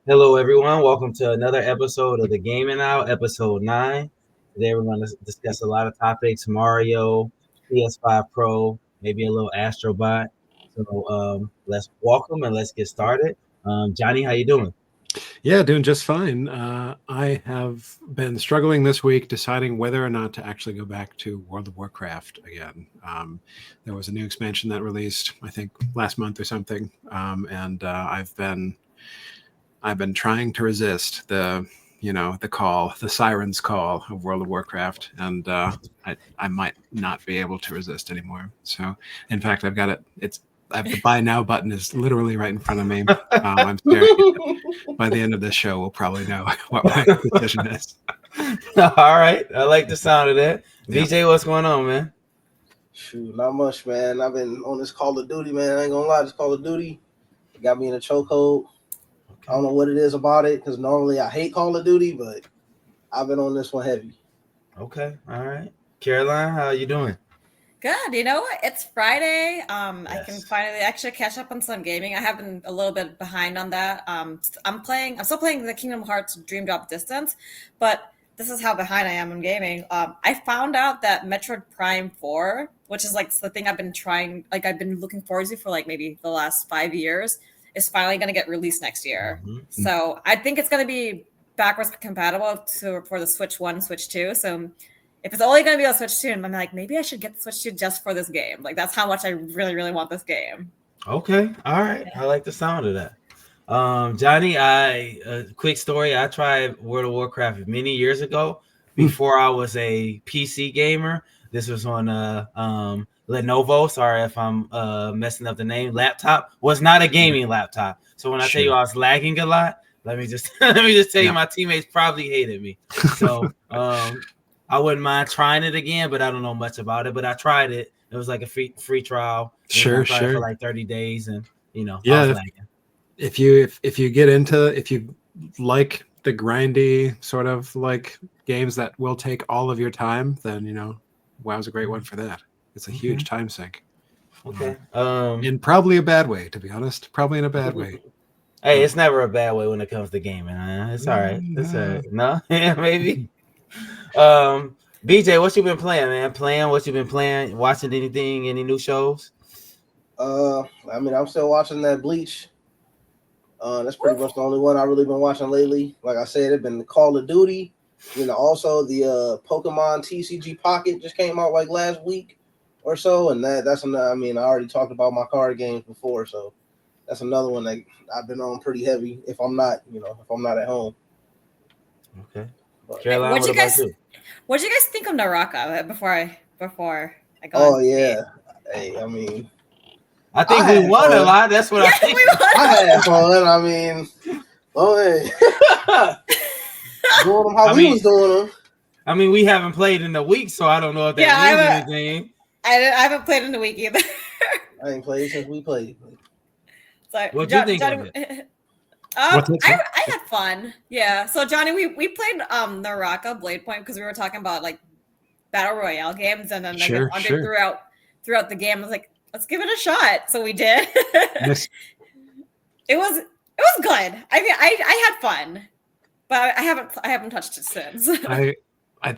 Hello, everyone. Welcome to another episode of the Gaming Out, episode 9. Today, we're going to discuss a lot of topics: Mario, PS5 Pro, maybe a little Astrobot. So, let's welcome and let's get started. Johnny, how you doing? Yeah, doing just fine. I have been struggling this week deciding whether or not to actually go back to World of Warcraft again. There was a new expansion that released, I think, last month or something, and I've been trying to resist the call, the siren's call of World of Warcraft, and I might not be able to resist anymore. So, in fact, I've got it. I have the buy now button is literally right in front of me. I'm staring at it. By the end of this show, we'll probably know what my decision is. All right. I like the sound of that. Yeah. VJ, what's going on, man? Shoot, not much, man. I've been on this Call of Duty, man. I ain't gonna lie, this Call of Duty got me in a chokehold. I don't know what it is about it, because normally I hate Call of Duty, but I've been on this one heavy. Okay. All right. Caroline, how you doing? Good. You know what? It's Friday. I can Yes. finally actually catch up on some gaming. I have been a little bit behind on that. I'm still playing the Kingdom Hearts Dream Drop Distance, but this is how behind I am in gaming. I found out that Metroid Prime 4, which is like the thing I've been trying, like I've been looking forward to for like maybe the last 5 years, is finally going to get released next year. Mhm. So I think it's going to be backwards compatible for the Switch 1, Switch 2. So if it's only going to be on Switch 2, I'm like, maybe I should get the Switch 2 just for this game. Like, that's how much I really, really want this game. Okay. All right. I like the sound of that. Johnny, a quick story. I tried World of Warcraft many years ago before I was a PC gamer. This was on a Lenovo. Sorry if I'm messing up the name. Laptop was not a gaming laptop. So when I tell you I was lagging a lot, let me just tell you, my teammates probably hated me. So I wouldn't mind trying it again, but I don't know much about it. But I tried it. It was like a free trial. Sure, I tried it sure. for like 30 days, and I was Yeah, lagging. if you get into if you like the grindy sort of like games that will take all of your time, then WoW's a great one for that. It's a huge time sink. Okay. In probably a bad way, to be honest. Probably in a bad way. Hey, it's never a bad way when it comes to gaming. It's all right. It's all right. No, yeah, maybe. BJ, what you been playing, man? What you been playing? Watching anything? Any new shows? I mean, I'm still watching that Bleach. That's pretty much the only one I've really been watching lately. Like I said, it's been Call of Duty. Also the Pokemon TCG Pocket just came out like last week or so, and that's another. I mean, I already talked about my card games before, so that's another one that I've been on pretty heavy. If I'm not at home. Okay. But, Caroline, what about you? What'd you guys think of Naraka before I go? Oh yeah. Hey, I mean, I think we won a lot. That's what I think. I had fun. I mean, hey. Doing them how we was doing them. I mean, we haven't played in a week, so I don't know if that means anything. I haven't played in a week either. I ain't played since we played. So, what do you think of it? I had fun. Yeah. So Johnny, we played Naraka Blade Point because we were talking about like battle royale games, and then throughout the game, I was like, let's give it a shot. So we did. Yes. It was good. I mean, I had fun, but I haven't touched it since.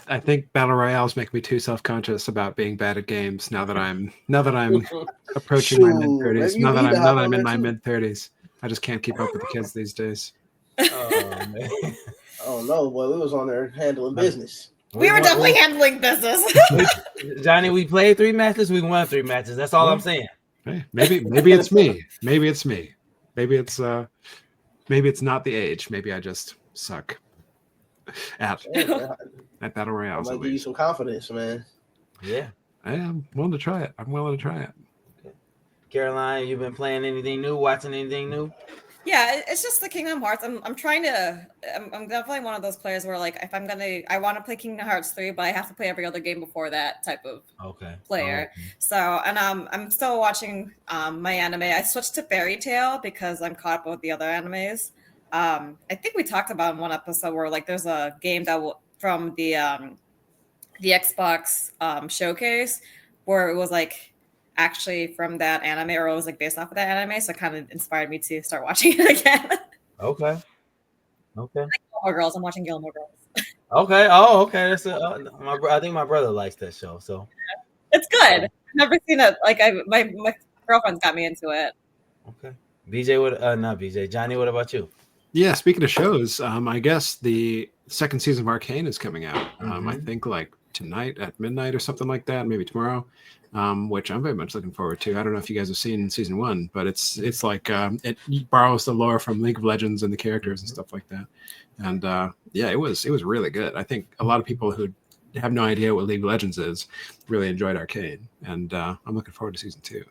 I think battle royales make me too self-conscious about being bad at games now that I'm approaching my mid-30s. Now that I'm in my mid-30s, I just can't keep up with the kids these days. Oh man. Oh no, boy, we was on there handling business. We were definitely handling business. Johnny, we played 3 matches. We won 3 matches. That's all I'm saying. Hey, maybe it's me. Maybe it's me. Maybe it's not the age. Maybe I just suck at battle royales. I might give you some confidence, man. Yeah, I am willing to try it. Okay. Caroline, you been playing anything new? Watching anything new? Yeah, it's just the Kingdom Hearts. I'm definitely one of those players where like if I want to play Kingdom Hearts 3, but I have to play every other game before that type of player. Okay. So and I'm still watching my anime. I switched to Fairy Tail because I'm caught up with the other animes. I think we talked about in one episode where like there's a game from the Xbox showcase where it was like actually from that anime, or it was like based off of that anime, so it kind of inspired me to start watching it again. Okay. Okay. Gilmore Girls. I'm watching Gilmore Girls. Okay. Oh, okay. That's I think my brother likes that show. So It's good. I've never seen it. Like my girlfriend's got me into it. okay. BJ, what? Not BJ. Johnny, what about you? Yeah, speaking of shows, I guess the second season of Arcane is coming out. I Mhm. think like tonight at midnight or something like that, maybe tomorrow. Which I'm very much looking forward to. I don't know if you guys have seen season 1, but it's like it borrows the lore from League of Legends and the characters and stuff like that. And yeah, it was really good. I think a lot of people who have no idea what League of Legends is really enjoyed Arcane, and I'm looking forward to season 2.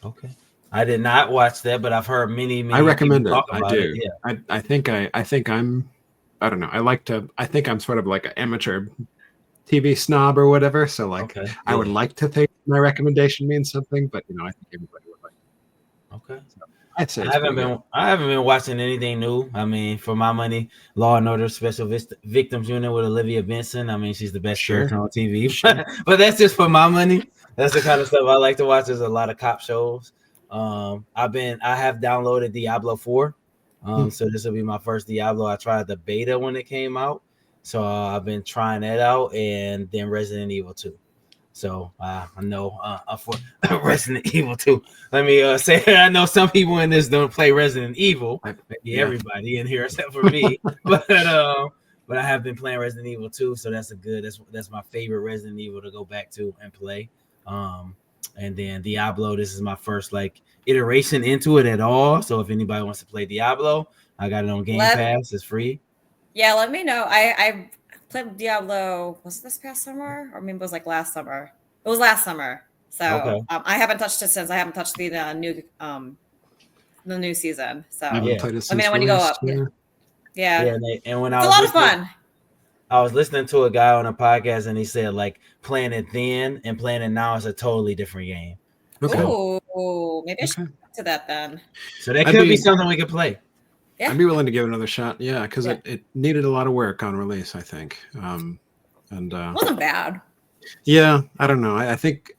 Okay. I did not watch that, but I've heard many I recommend people it. talk I about it. do. Yeah. I think I'm I don't know. I think I'm sort of like an amateur TV snob or whatever. So like Okay. I would Yeah. like to think my recommendation means something, but I think everybody would like it. Okay. So I'd say I it's haven't pretty been good. I haven't been watching anything new. I mean, for my money, Law and Order Special Victims Unit with Olivia Benson. I mean, she's the best Sure. character on TV. Sure. But that's just for my money. That's the kind of stuff I like to watch. There's a lot of cop shows. I have downloaded Diablo 4. So this will be my first Diablo. I tried the beta when it came out. So I've been trying that out, and then Resident Evil 2. So I know for Resident Evil 2. Let me say I know some people in this don't play Resident Evil. Maybe Yeah. everybody in here except for me. but I have been playing Resident Evil 2, so that's my favorite Resident Evil to go back to and play. And then Diablo, this is my first like iteration into it at all. So if anybody wants to play Diablo, I got it on Game Pass. It's free. Yeah, let me know. I played Diablo. Was it this past summer, or maybe it was like last summer? It was last summer. So Okay. I haven't touched it since. I haven't touched the new season. So I haven't played it let since me know when you go release, up. yeah. Yeah. And when It's I a was lot of fun. I was listening to a guy on a podcast, and he said like playing it then and playing it now is a totally different game. Okay. Ooh, maybe I should get to that then. So that could be something we could play. Yeah. I'd be willing to give it another shot. Yeah, because Yeah. it needed a lot of work on release, I think. And It wasn't bad. yeah, I don't know. I think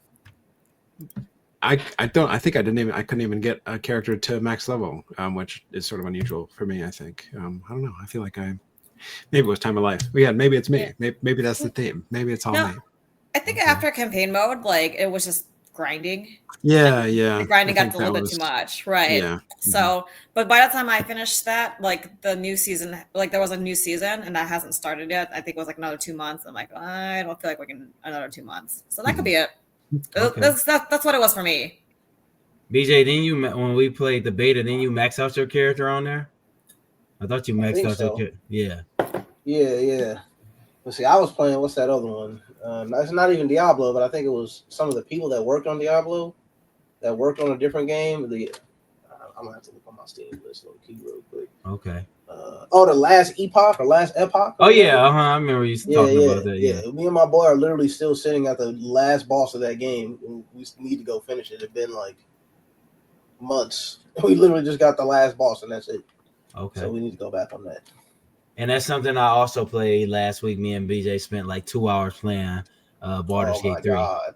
I couldn't even get a character to max level, which is sort of unusual for me. I think I don't know. I feel like maybe it was time of life. Yeah, maybe it's me. Maybe that's the theme. Maybe it's all me. I think after campaign mode, like it was just grinding. Yeah. The grinding got a little bit too much, right? Yeah. So, but by the time I finished that, like the new season, like there was a new season and that hasn't started yet. I think it was like another 2 months. I'm like, I don't feel like we can another 2 months. So that could be it. Okay. That's what it was for me. BJ, when we played the beta, didn't you max out your character on there? I thought you maxed out your character. Yeah. Yeah. Let's see, I was playing, what's that other one? It's not even Diablo, but I think it was some of the people that worked on Diablo that worked on a different game. I'm gonna have to look on my Steam list real quick. Okay. The last epoch. Oh yeah, I remember you talking about that. Yeah. Me and my boy are literally still sitting at the last boss of that game. We need to go finish it. It's been like months. We literally just got the last boss, and that's it. Okay. So we need to go back on that. And that's something I also played last week. Me and BJ spent like 2 hours playing Baldur's Gate 3.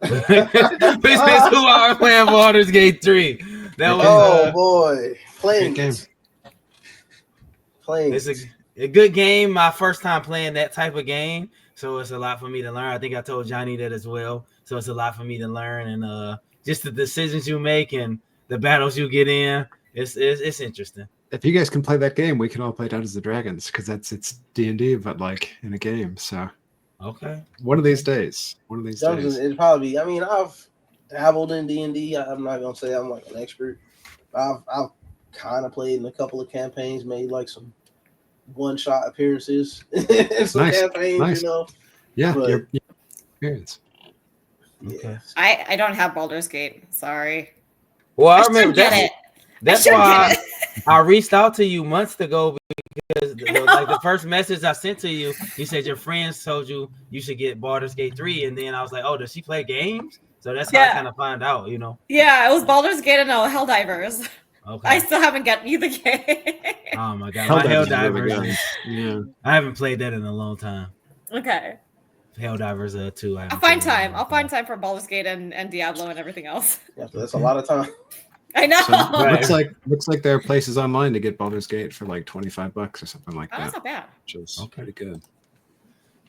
We spent 2 hours playing Baldur's Gate 3. That was boy, playing games. It's a good game. My first time playing that type of game, so it's a lot for me to learn. I think I told Johnny that as well. So it's a lot for me to learn, and just the decisions you make and the battles you get in. It's interesting. If you guys can play that game, we can all play Dungeons and Dragons because it's D&D, but like in a game. So okay, one of these days. Dungeons, it'd probably be. I mean, I've dabbled in D&D. I'm not gonna say I'm like an expert. I've kind of played in a couple of campaigns, made like some one-shot appearances in some campaigns, you know. Yeah, your experience. Okay. I don't have Baldur's Gate. Sorry. Well, I remember that. That's why I reached out to you months ago because like the first message I sent to you, you said your friends told you should get Baldur's Gate 3, and then I was like, oh, does she play games? So that's how I kind of find out, you know. Yeah, it was Baldur's Gate and Helldivers. Okay. I still haven't got either game. Oh my god, my Helldivers. Yeah, I haven't played that in a long time. Okay. Helldivers 2. I'll find time. I'll find time for Baldur's Gate and Diablo and everything else. Yeah, so that's a lot of time. I know. So Right. looks like there are places online to get Baldur's Gate for like $25 or something like Oh, that, that's not bad. which is Okay. pretty good.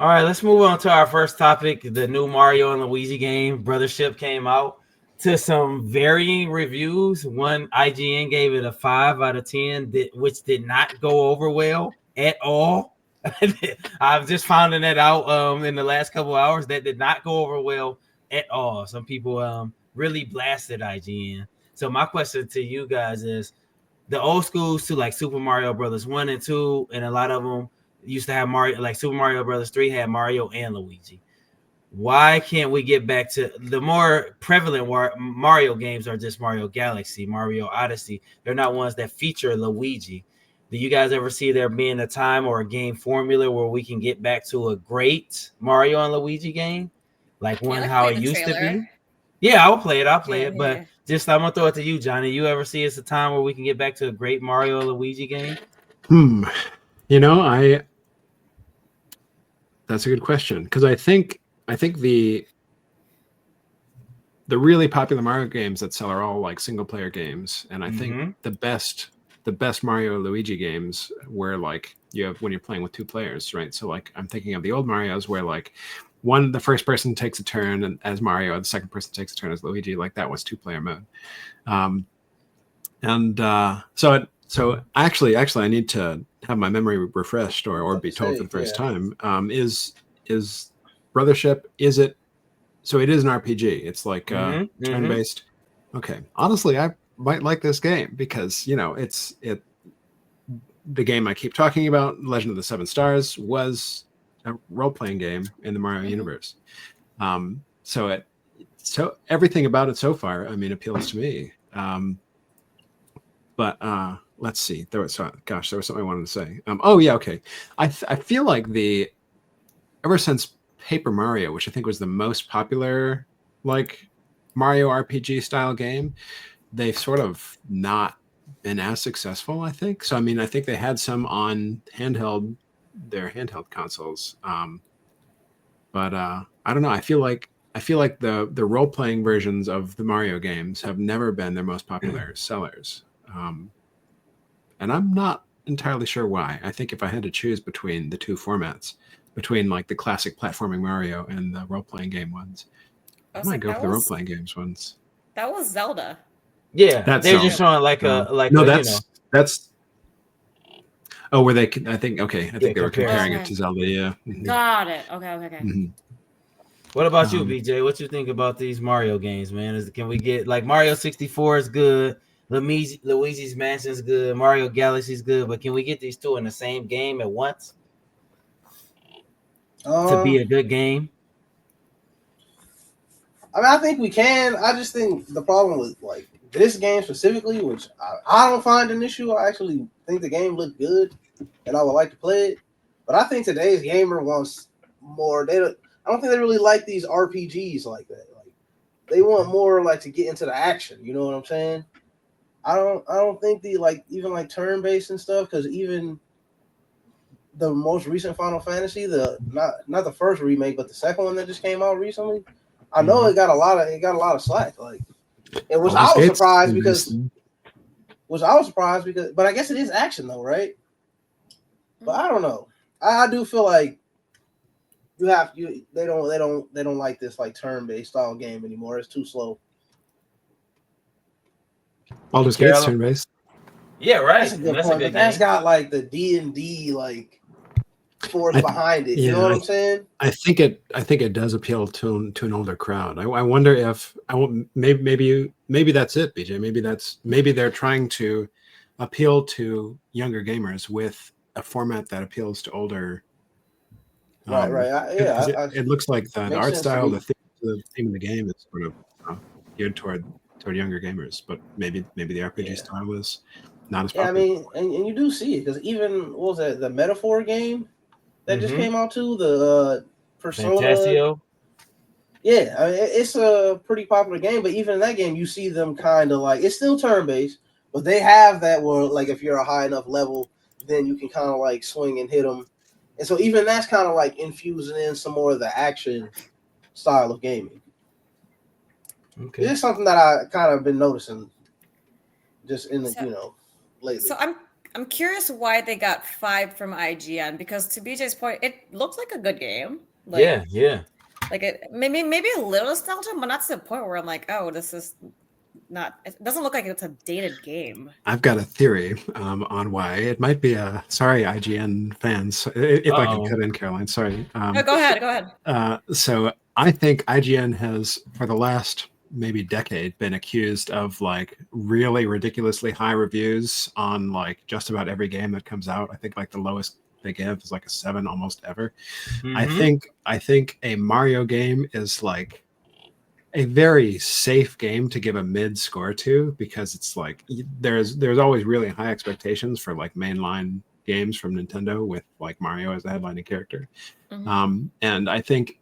All right, let's move on to our first topic. The new Mario and Luigi game, Brothership, came out to some varying reviews. One IGN gave it a 5 out of 10, which did not go over well at all. I've just found that out in the last couple of hours. That did not go over well at all. Some people really blasted IGN. So my question to you guys is, the old schools to like Super Mario Brothers 1 and 2, and a lot of them used to have Mario, like Super Mario Brothers 3 had Mario and Luigi. Why can't we get back to the more prevalent Mario games? Are just Mario Galaxy, Mario Odyssey. They're not ones that feature Luigi. Do you guys ever see there being a time or a game formula where we can get back to a great Mario and Luigi game, like one like how play it the used to trailer. be? Yeah, I'll play it. I'll play Yeah, it. But just I'm gonna throw it to you, Johnny. You ever see it's a time where we can get back to a great Mario and Luigi game? You know, that's a good question, because I think the really popular Mario games that sell are all like single player games, and I think the best Mario and Luigi games where like you have when you're playing with two players, right? So like I'm thinking of the old Marios where like the first person takes a turn and as Mario, and the second person takes a turn as Luigi. Like that was 2-player mode. So actually, I need to have my memory refreshed or be told for the first time. Is Brothership? Is it? So it is an RPG. It's like turn-based. Okay. Honestly, I might like this game because it's the game I keep talking about. Legend of the Seven Stars was a role-playing game in the Mario universe. So everything about it so far, I mean, appeals to me. But let's see. There was something I wanted to say. Okay. I feel like ever since Paper Mario, which I think was the most popular like Mario RPG style game, they've sort of not been as successful, I think. So I mean, I think they had some on their handheld consoles. But I don't know. I feel like the role playing versions of the Mario games have never been their most popular sellers. And I'm not entirely sure why. I think if I had to choose between the two formats, between like the classic platforming Mario and the role-playing game ones, I might go for the role-playing games ones. That was Zelda. Yeah, that's they're just showing that's. Oh, were they? I think they were comparing it to Zelda. Yeah. Got it. Okay. What about you, BJ? What you think about these Mario games, man? Can we get like Mario 64 is good, Luigi's Mansion is good, Mario Galaxy is good, but can we get these two in the same game at once to be a good game? I mean, I think we can. I just think the problem with like this game specifically, which I don't find an issue. I actually think the game looked good, and I would like to play it. But I think today's gamer wants more. I don't think they really like these RPGs like that. Like they want more like to get into the action. You know what I'm saying? I don't think the like even like turn based and stuff, because even the most recent Final Fantasy, not the first remake, but the second one that just came out recently, I know it got a lot of slack. Like it was. I was surprised because. But I guess it is action though, right? But I don't know. I do feel like they don't like this like turn-based style game anymore. It's too slow. Baldur's Gate's turn-based. Yeah, right. That's a good point. But that's got like the D&D like force behind it. You know what I'm saying? I think it does appeal to an older crowd. I wonder if maybe that's it, BJ. Maybe they're trying to appeal to younger gamers with a format that appeals to older. Right. It looks like the art style, the theme of the game is sort of geared toward younger gamers, but maybe the RPG style is not as popular. I mean, and you do see it because even what was that, the Metaphor game that just came out too, the Persona. Fantasio. Yeah, I mean, it's a pretty popular game, but even in that game, you see them kind of like it's still turn-based, but they have that where like if you're a high enough level, then you can kind of like swing and hit them. And so even that's kind of like infusing in some more of the action style of gaming. Okay. It's something that I kind of been noticing just in the lately. So I'm curious why they got 5 from IGN, because to BJ's point, it looks like a good game. Like, yeah. Like it maybe a little nostalgia, but not to the point where I'm like, oh, this is not. It doesn't look like it's a dated game. I've got a theory on why it might be a. Sorry, IGN fans, if I can cut in, Caroline. Sorry. No, go ahead. So I think IGN has, for the last maybe decade, been accused of like really ridiculously high reviews on like just about every game that comes out. I think like the lowest they give is like a 7 almost ever. Mm-hmm. I think a Mario game is like a very safe game to give a mid score to, because it's like there's always really high expectations for like mainline games from Nintendo with like Mario as the headlining character. Mm-hmm. And I think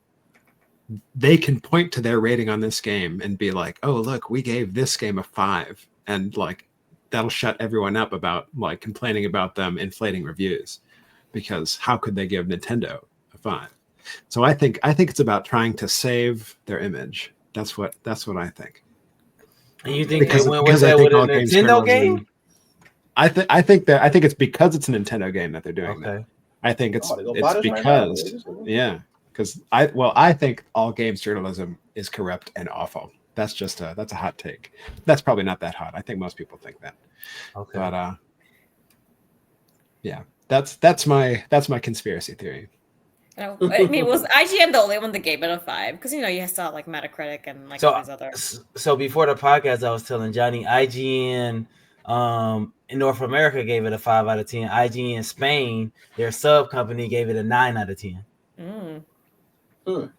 they can point to their rating on this game and be like, oh, look, we gave this game a 5. And like, that'll shut everyone up about like complaining about them inflating reviews, because how could they give Nintendo a 5? So I think it's about trying to save their image. That's what I think. And you think Because they went with that with a all games Nintendo journalism- game? I think it's because it's a Nintendo game that they're doing that. I think it's because because I think all games journalism is corrupt and awful. That's a hot take. That's probably not that hot. I think most people think that. Okay. But yeah, that's my conspiracy theory. I mean, was IGN the only one that gave it a 5? Because you saw like Metacritic and like all these other. So before the podcast, I was telling Johnny, IGN in North America gave it a 5 out of 10. IGN Spain, their sub company, gave it a 9 out of 10. So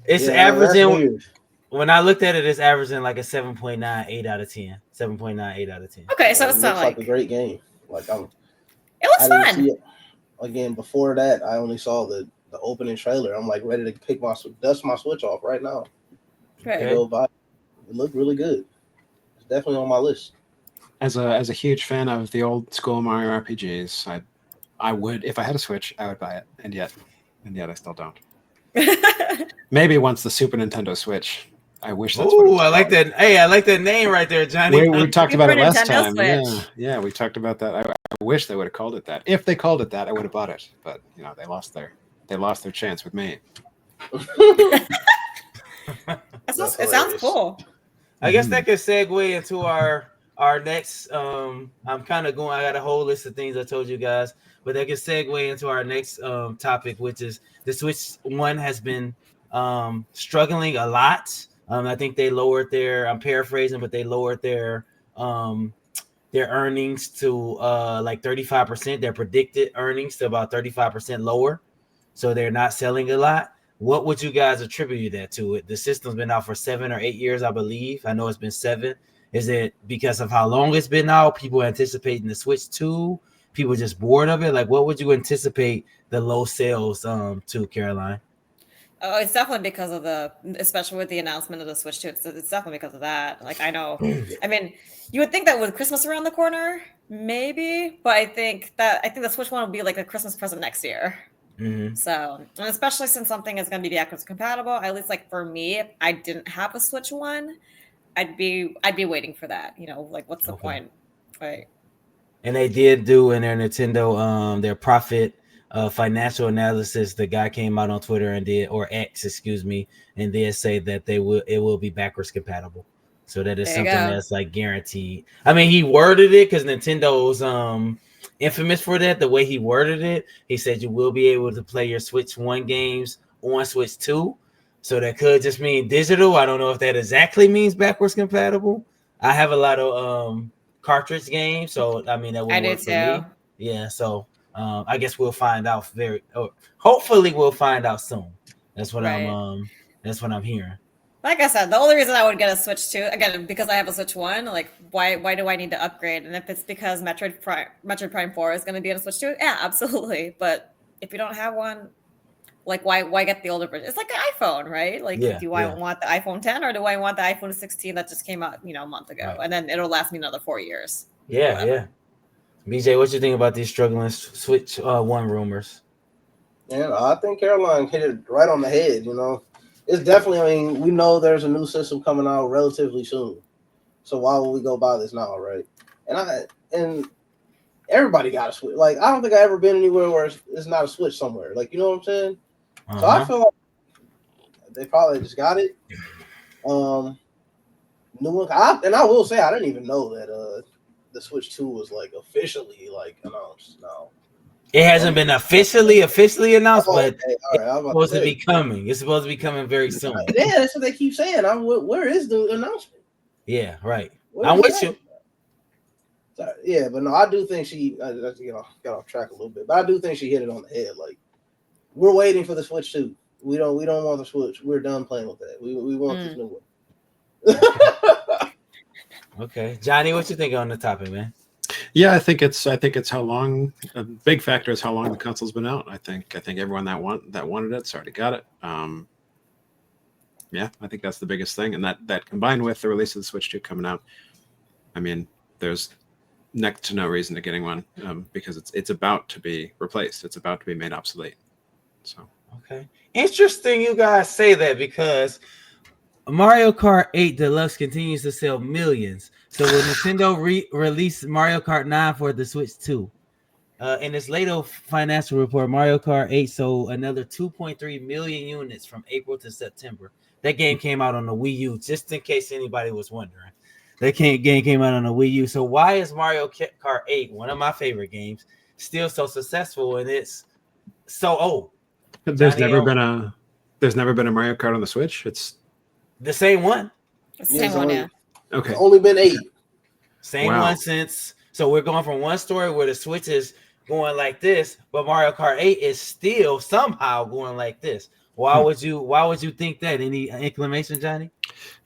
it's averaging. When I looked at it, it's averaging like a 7.98 out of 10. 7.98 out of 10. Okay, so it's not like a great game. Like it looks fun. Again, before that, I only saw the opening trailer. I'm like ready to dust my Switch off right now. Okay. Go buy it. It looked really good. It's definitely on my list. As a huge fan of the old school Mario RPGs, I would, if I had a Switch, I would buy it, and yet I still don't. Maybe once the Super Nintendo Switch. I wish that's what I like that. Hey, I like that name right there, Johnny. We talked about it last time. Switch. Yeah, we talked about that. I wish they would have called it that. If they called it that, I would have bought it. But they lost their chance with me. It sounds cool. I guess that could segue into our next. I'm kind of going. I got a whole list of things I told you guys, but that could segue into our next topic, which is the Switch One has been struggling a lot. I think they lowered their. I'm paraphrasing, but they lowered their earnings to like 35%. Their predicted earnings to about 35% lower, so they're not selling a lot. What would you guys attribute that to? The system's been out for 7 or 8 years, I believe. I know it's been 7. Is it because of how long it's been out? People anticipating the Switch 2? People just bored of it? Like, what would you anticipate the low sales to, Caroline? Oh, it's definitely because of especially with the announcement of the Switch 2. It's definitely because of that. Like, I know. I mean, you would think that with Christmas around the corner, maybe, but I think the Switch 1 will be like a Christmas present next year. Mm-hmm. So, and especially since something is going to be backwards compatible, at least like for me, if I didn't have a Switch 1, I'd be waiting for that. Like what's the point, right? And they did do in their Nintendo their profit financial analysis. The guy came out on Twitter and X, and did say that it will be backwards compatible. So that is something that's like guaranteed. I mean, he worded it because Nintendo's infamous for that. The way he worded it, he said you will be able to play your Switch 1 games on Switch 2. So that could just mean digital. I don't know if that exactly means backwards compatible. I have a lot of cartridge games, so I mean that will work for me. Yeah, so I guess we'll find out hopefully we'll find out soon. That's what that's what I'm hearing. Like I said, the only reason I would get a Switch 2, again, because I have a Switch 1, like why do I need to upgrade? And if it's because Metroid Prime 4 is going to be on a Switch 2, yeah, absolutely. But if you don't have one, like why get the older version? It's like an iPhone, right? Like, do I want the iPhone 10 or do I want the iPhone 16 that just came out, a month ago, and then it'll last me another 4 years? Yeah. BJ, what you think about these struggling Switch 1 rumors? Yeah, I think Caroline hit it right on the head. It's definitely. I mean, we know there's a new system coming out relatively soon. So why would we go buy this now, right? And everybody got a Switch. Like, I don't think I've ever been anywhere where it's not a Switch somewhere. Like, you know what I'm saying? So I feel like they probably just got it. New one. I will say I didn't even know that the Switch 2 was like officially like announced. No, it hasn't been officially announced, but okay. All right. it's supposed to be coming. It's supposed to be coming very soon. Yeah, that's what they keep saying. Where is the announcement? Yeah, right. Where I'm with you. Sorry. Yeah, but no, I do think she got off track a little bit, but I do think she hit it on the head. Like, we're waiting for the Switch 2. We don't want the Switch. We're done playing with that. We want this new one. Okay, Johnny, what you think on the topic, man? Yeah, I think it's how long. A big factor is how long the console's been out. I think everyone that wanted it's already got it. Yeah, I think that's the biggest thing, and that combined with the release of the Switch 2 coming out, I mean, there's next to no reason to getting one because it's about to be replaced. It's about to be made obsolete. So okay, interesting you guys say that because Mario Kart 8 Deluxe continues to sell millions. So when Nintendo released Mario Kart 9 for the Switch 2, in its latest financial report, Mario Kart 8 sold another 2.3 million units from April to September. That game came out on the Wii U, just in case anybody was wondering. That game came out on the Wii U. So why is Mario Kart 8, one of my favorite games, still so successful and it's so old? There's never been a Mario Kart on the Switch. It's the same one. Same one, yeah. Okay. It's only been 8. Same one since. So we're going from one story where the Switch is going like this, but Mario Kart 8 is still somehow going like this. Why would you think that? Any inclination, Johnny?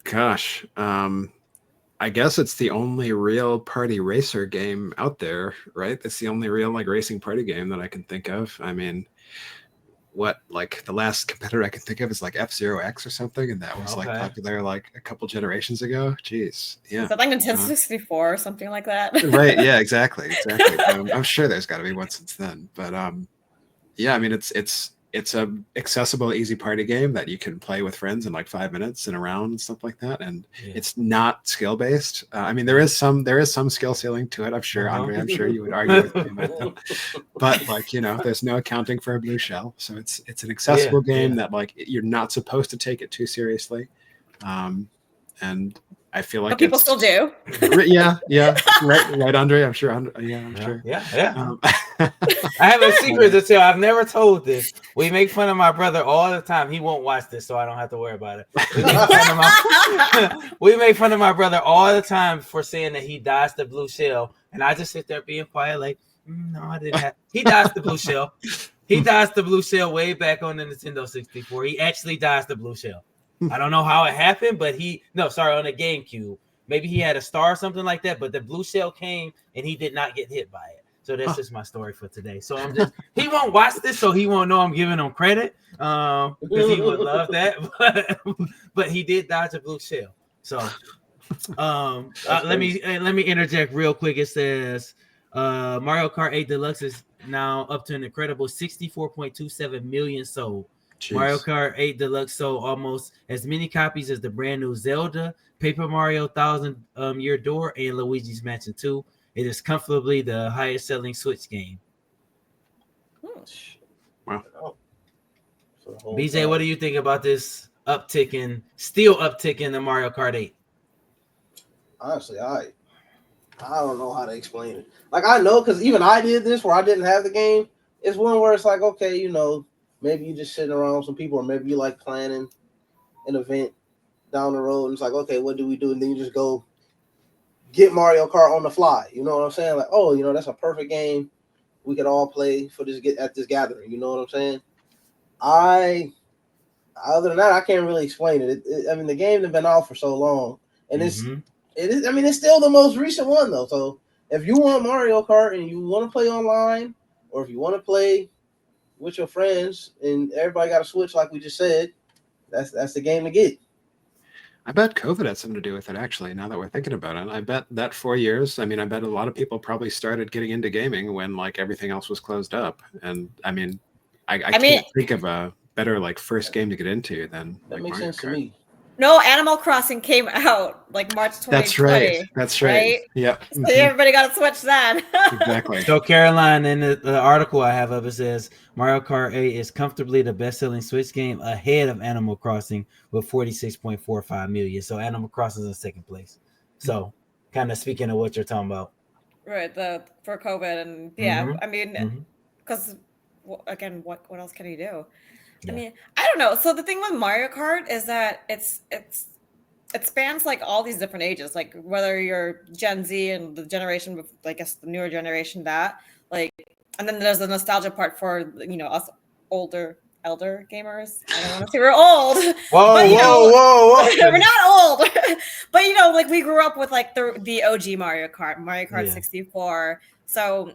Gosh, I guess it's the only real party racer game out there, right? It's the only real like racing party game that I can think of. I mean, the last competitor I can think of is like F-Zero X or something, and that was like popular like a couple generations ago. Jeez, yeah. Is that like Nintendo 64 or something like that? Right? Yeah, exactly. I'm sure there's got to be one since then, but yeah. I mean, it's a accessible, easy party game that you can play with friends in like 5 minutes in a round and stuff like that. And it's not skill based. I mean, there is some skill ceiling to it. I'm sure, Andre. I'm sure you would argue with me about that. But like, there's no accounting for a blue shell, so it's an accessible game that like you're not supposed to take it too seriously. And I feel like but people still do. Yeah, right, Andre. I'm sure. I'm sure. Yeah. I have a secret to tell. I've never told this. We make fun of my brother all the time. He won't watch this, so I don't have to worry about it. We make fun of my brother all the time for saying that he dodged the blue shell, and I just sit there being quiet, like, no, I didn't have. He dodged the blue shell. He dodged the blue shell way back on the Nintendo 64. He actually dodged the blue shell. I don't know how it happened, but on the GameCube. Maybe he had a star or something like that, but the blue shell came and he did not get hit by it. So that's just my story for today. So he won't watch this, so he won't know I'm giving him credit because he would love that. But he did dodge a blue shell. So let me interject real quick. It says Mario Kart 8 Deluxe is now up to an incredible 64.27 million sold. Jeez. Mario Kart 8 Deluxe sold almost as many copies as the brand new Zelda, Paper Mario 1000-Year Door, and Luigi's Mansion 2. It is comfortably the highest selling Switch game. Wow. BJ, what do you think about this uptick in the Mario Kart 8? Honestly, I don't know how to explain it. Like, I know because even I did this where I didn't have the game. It's one where it's like, okay, maybe you're just sitting around with some people, or maybe you like planning an event down the road, and it's like, okay, what do we do? And then you just go get Mario Kart on the fly. You know what I'm saying? Like, oh, that's a perfect game. We could all play at this gathering. You know what I'm saying? Other than that, I can't really explain it. I mean, the game has been out for so long, and it is. I mean, it's still the most recent one though. So if you want Mario Kart and you want to play online, or if you want to play with your friends and everybody got a Switch, like we just said, that's the game to get. I bet COVID had something to do with it, actually, now that we're thinking about it. I bet that 4 years, I mean, I bet a lot of people probably started getting into gaming when, like, everything else was closed up. And, I can't think of a better, like, first game to get into than that like makes Mario sense Kart. to me. No, Animal Crossing came out like March 2020. That's right. Yep. So everybody got to switch then. Exactly. So Caroline, in the article I have up, it says Mario Kart 8 is comfortably the best-selling Switch game ahead of Animal Crossing with 46.45 million. So Animal Crossing is in second place. So kind of speaking of what you're talking about. Right, for COVID, and I mean, because again, what else can you do? I mean, I don't know. So the thing with Mario Kart is that it spans like all these different ages, like whether you're Gen Z and the generation with, I guess, the newer generation, that like, and then there's the nostalgia part for us elder gamers. I don't want to say we're old. Whoa. We're not old. But like we grew up with like the OG Mario Kart 64. So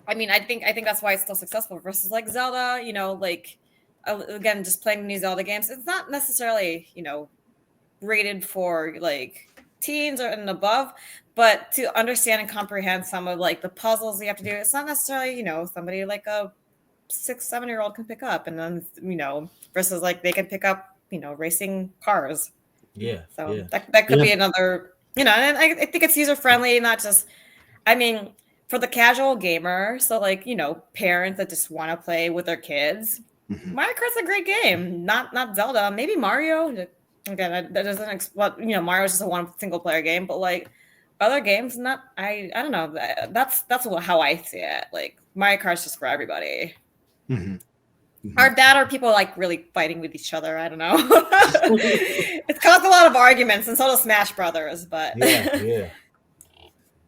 I mean, I think that's why it's still successful versus like Zelda, like again, just playing new Zelda games. It's not necessarily, rated for like teens or and above, but to understand and comprehend some of like the puzzles you have to do, it's not necessarily, somebody like a 6-7-year-old can pick up, and then versus like they can pick up racing cars. So that could be another, and I think it's user friendly, not just, I mean, for the casual gamer, so like parents that just want to play with their kids. Mario Kart's a great game. Not Zelda, maybe Mario. Again, that doesn't Mario's just a one single player game, but like other games, not I don't know. That's how I see it. Like Mario Kart's just for everybody. Or that, or people like really fighting with each other. I don't know. It's caused a lot of arguments, and so does Smash Brothers. But yeah.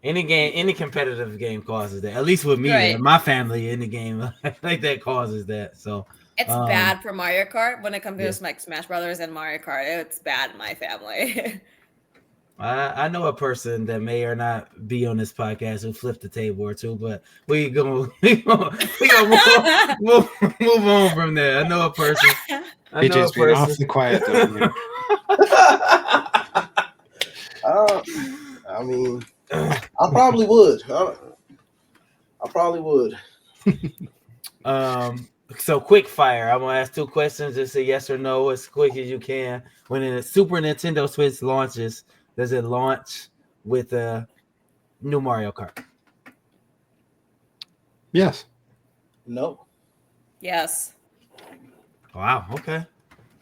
Any competitive game causes that. At least with me, right. And my family, any game like that causes that. So it's bad for Mario Kart when it comes to like Smash Brothers and Mario Kart. It's bad in my family. I know a person that may or not be on this podcast who flipped the table or two, but we gonna move on from there. I know a person. BJ's been awfully quiet though. I mean, I probably would. I probably would. So quick fire. I'm gonna ask 2 questions. Just say yes or no as quick as you can. When the Super Nintendo Switch launches, does it launch with a new Mario Kart? Yes. No. Yes. Wow. Okay.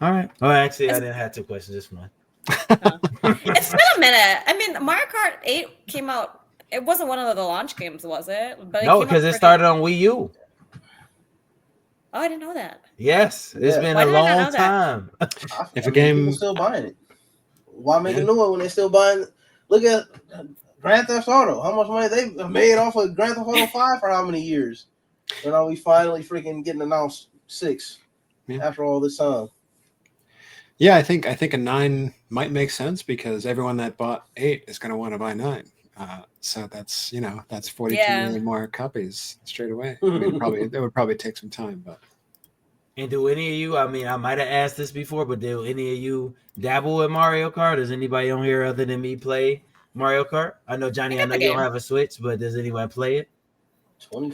All right. Oh, actually, I didn't have 2 questions. Just one. It's been a minute. I mean, Mario Kart 8 came out. It wasn't one of the launch games, was it? But no, because it started on Wii U. Oh, I didn't know that. Yes, it's been a long time. If a game people still buying it, why make a new one when they still buying? Look at Grand Theft Auto. How much money they made off of Grand Theft Auto 5 for how many years? And are we finally freaking getting announced 6 after all this time? Yeah, I think a 9 might make sense because everyone that bought 8 is going to want to buy 9. So that's 42 million more copies straight away. I mean, it would probably take some time, but. And do any of you? I mean, I might have asked this before, but do any of you dabble with Mario Kart? Does anybody on here other than me play Mario Kart? I know Johnny. I know you don't have a Switch, but does anyone play it? 10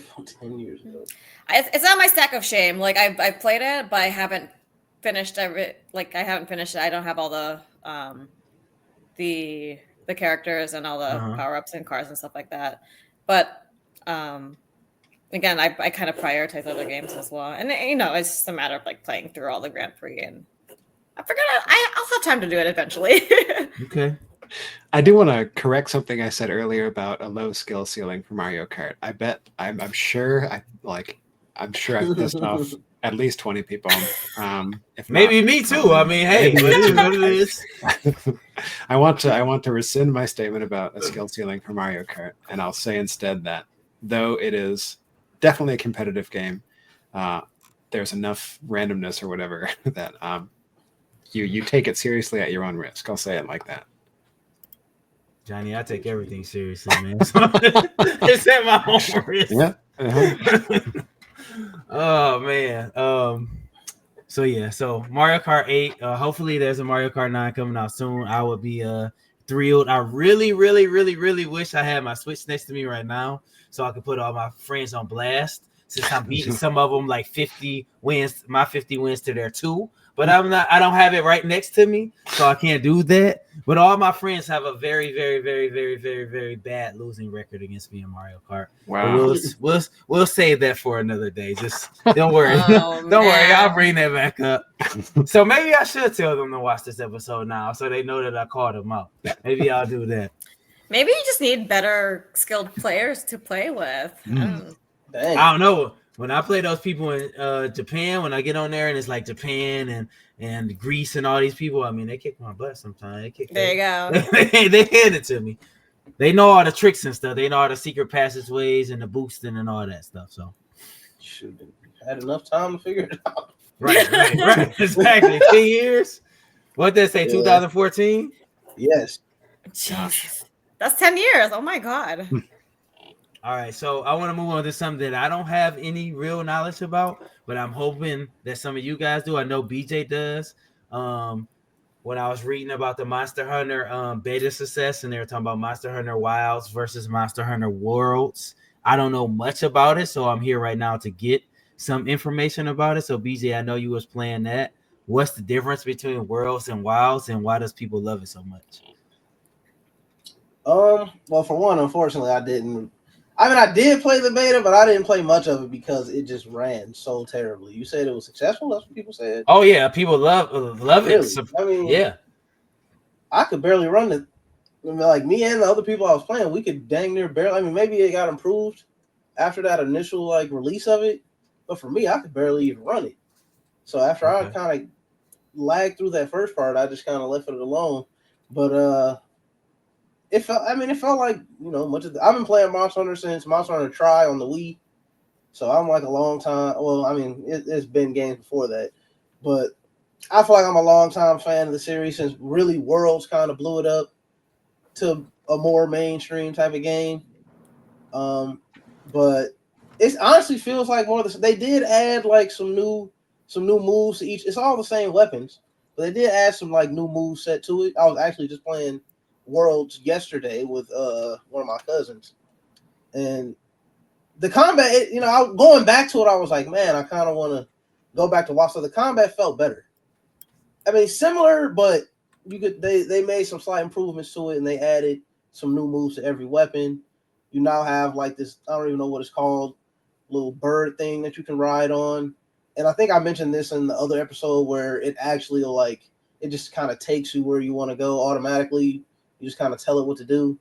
years ago. It's on my stack of shame. Like I played it, but I haven't finished it. I haven't finished it. I don't have all the characters and all the power-ups and cars and stuff like that. But again, I kind of prioritize other games as well. And it's just a matter of like playing through all the Grand Prix, and I forgot I'll have time to do it eventually. Okay. I do want to correct something I said earlier about a low skill ceiling for Mario Kart. I'm sure I've pissed off at least 20 people. If maybe not, me too. I mean, hey, what it is. I want to rescind my statement about a skill ceiling for Mario Kart, and I'll say instead that though it is definitely a competitive game, there's enough randomness or whatever that you take it seriously at your own risk. I'll say it like that. Johnny, I take everything seriously, man. It's at my own risk. Yeah. Oh man. So Mario Kart 8. Hopefully there's a Mario Kart 9 coming out soon. I would be thrilled. I really wish I had my Switch next to me right now so I could put all my friends on blast. since I'm beating some of them like 50 wins, my 50 wins to their 2. But I don't have it right next to me, so I can't do that. But all my friends have a very, very, very, very, very, very bad losing record against me in Mario Kart. Wow. But we'll save that for another day. Just don't worry. Oh, Don't worry. man. I'll bring that back up. So maybe I should tell them to watch this episode now so they know that I called them out. Maybe I'll do that. Maybe you just need better skilled players to play with. Dang. I don't know. When I play those people in Japan, when I get on there and it's like Japan and Greece and all these people, I mean, they kick my butt sometimes. There you go. They hand it to me. They know all the tricks and stuff. They know all the secret passageways and the boosting and all that stuff. So, shoot, had enough time to figure it out. Right. Exactly. 10 years. What did they say? 2014. Yes. Jesus, that's 10 years. Oh my God. All right, so I want to move on to something that I don't have any real knowledge about, but I'm hoping that some of you guys do. I know BJ does. When I was reading about the Monster Hunter beta success, and they were talking about Monster Hunter Wilds versus Monster Hunter Worlds. I don't know much about it, so I'm here right now to get some information about it. So BJ, I know you was playing that. What's the difference between Worlds and Wilds, and why does people love it so much? Well, for one, unfortunately, I didn't. I mean, I did play the beta, but I didn't play much of it because it just ran so terribly. You said it was successful? That's what people said? Oh, yeah. People love really? it. So, I mean, yeah. I could barely run it. I mean, like, me and the other people I was playing, we could dang near barely. I mean, maybe it got improved after that initial, like, release of it. But for me, I could barely even run it. So after I kind of lagged through that first part, I just kind of left it alone. But, it felt like, you know, much of I've been playing Monster Hunter since Monster Hunter Tri on the Wii. So I'm like a long time. Well, I mean, it's been games before that. But I feel like I'm a long time fan of the series since really Worlds kind of blew it up to a more mainstream type of game. But it honestly feels like more of the. They did add like some new moves to each. It's all the same weapons, but they did add some like new moves set to it. I was actually just playing Worlds yesterday with one of my cousins, and the combat, going back to it, I was like, man, I kind of want to go back to watch. So the combat felt better. I mean, similar, but they made some slight improvements to it, and they added some new moves to every weapon. You now have like this, I don't even know what it's called, little bird thing that you can ride on. And I think I mentioned this in the other episode where it actually it just kind of takes you where you want to go automatically. You just kind of tell it what to do,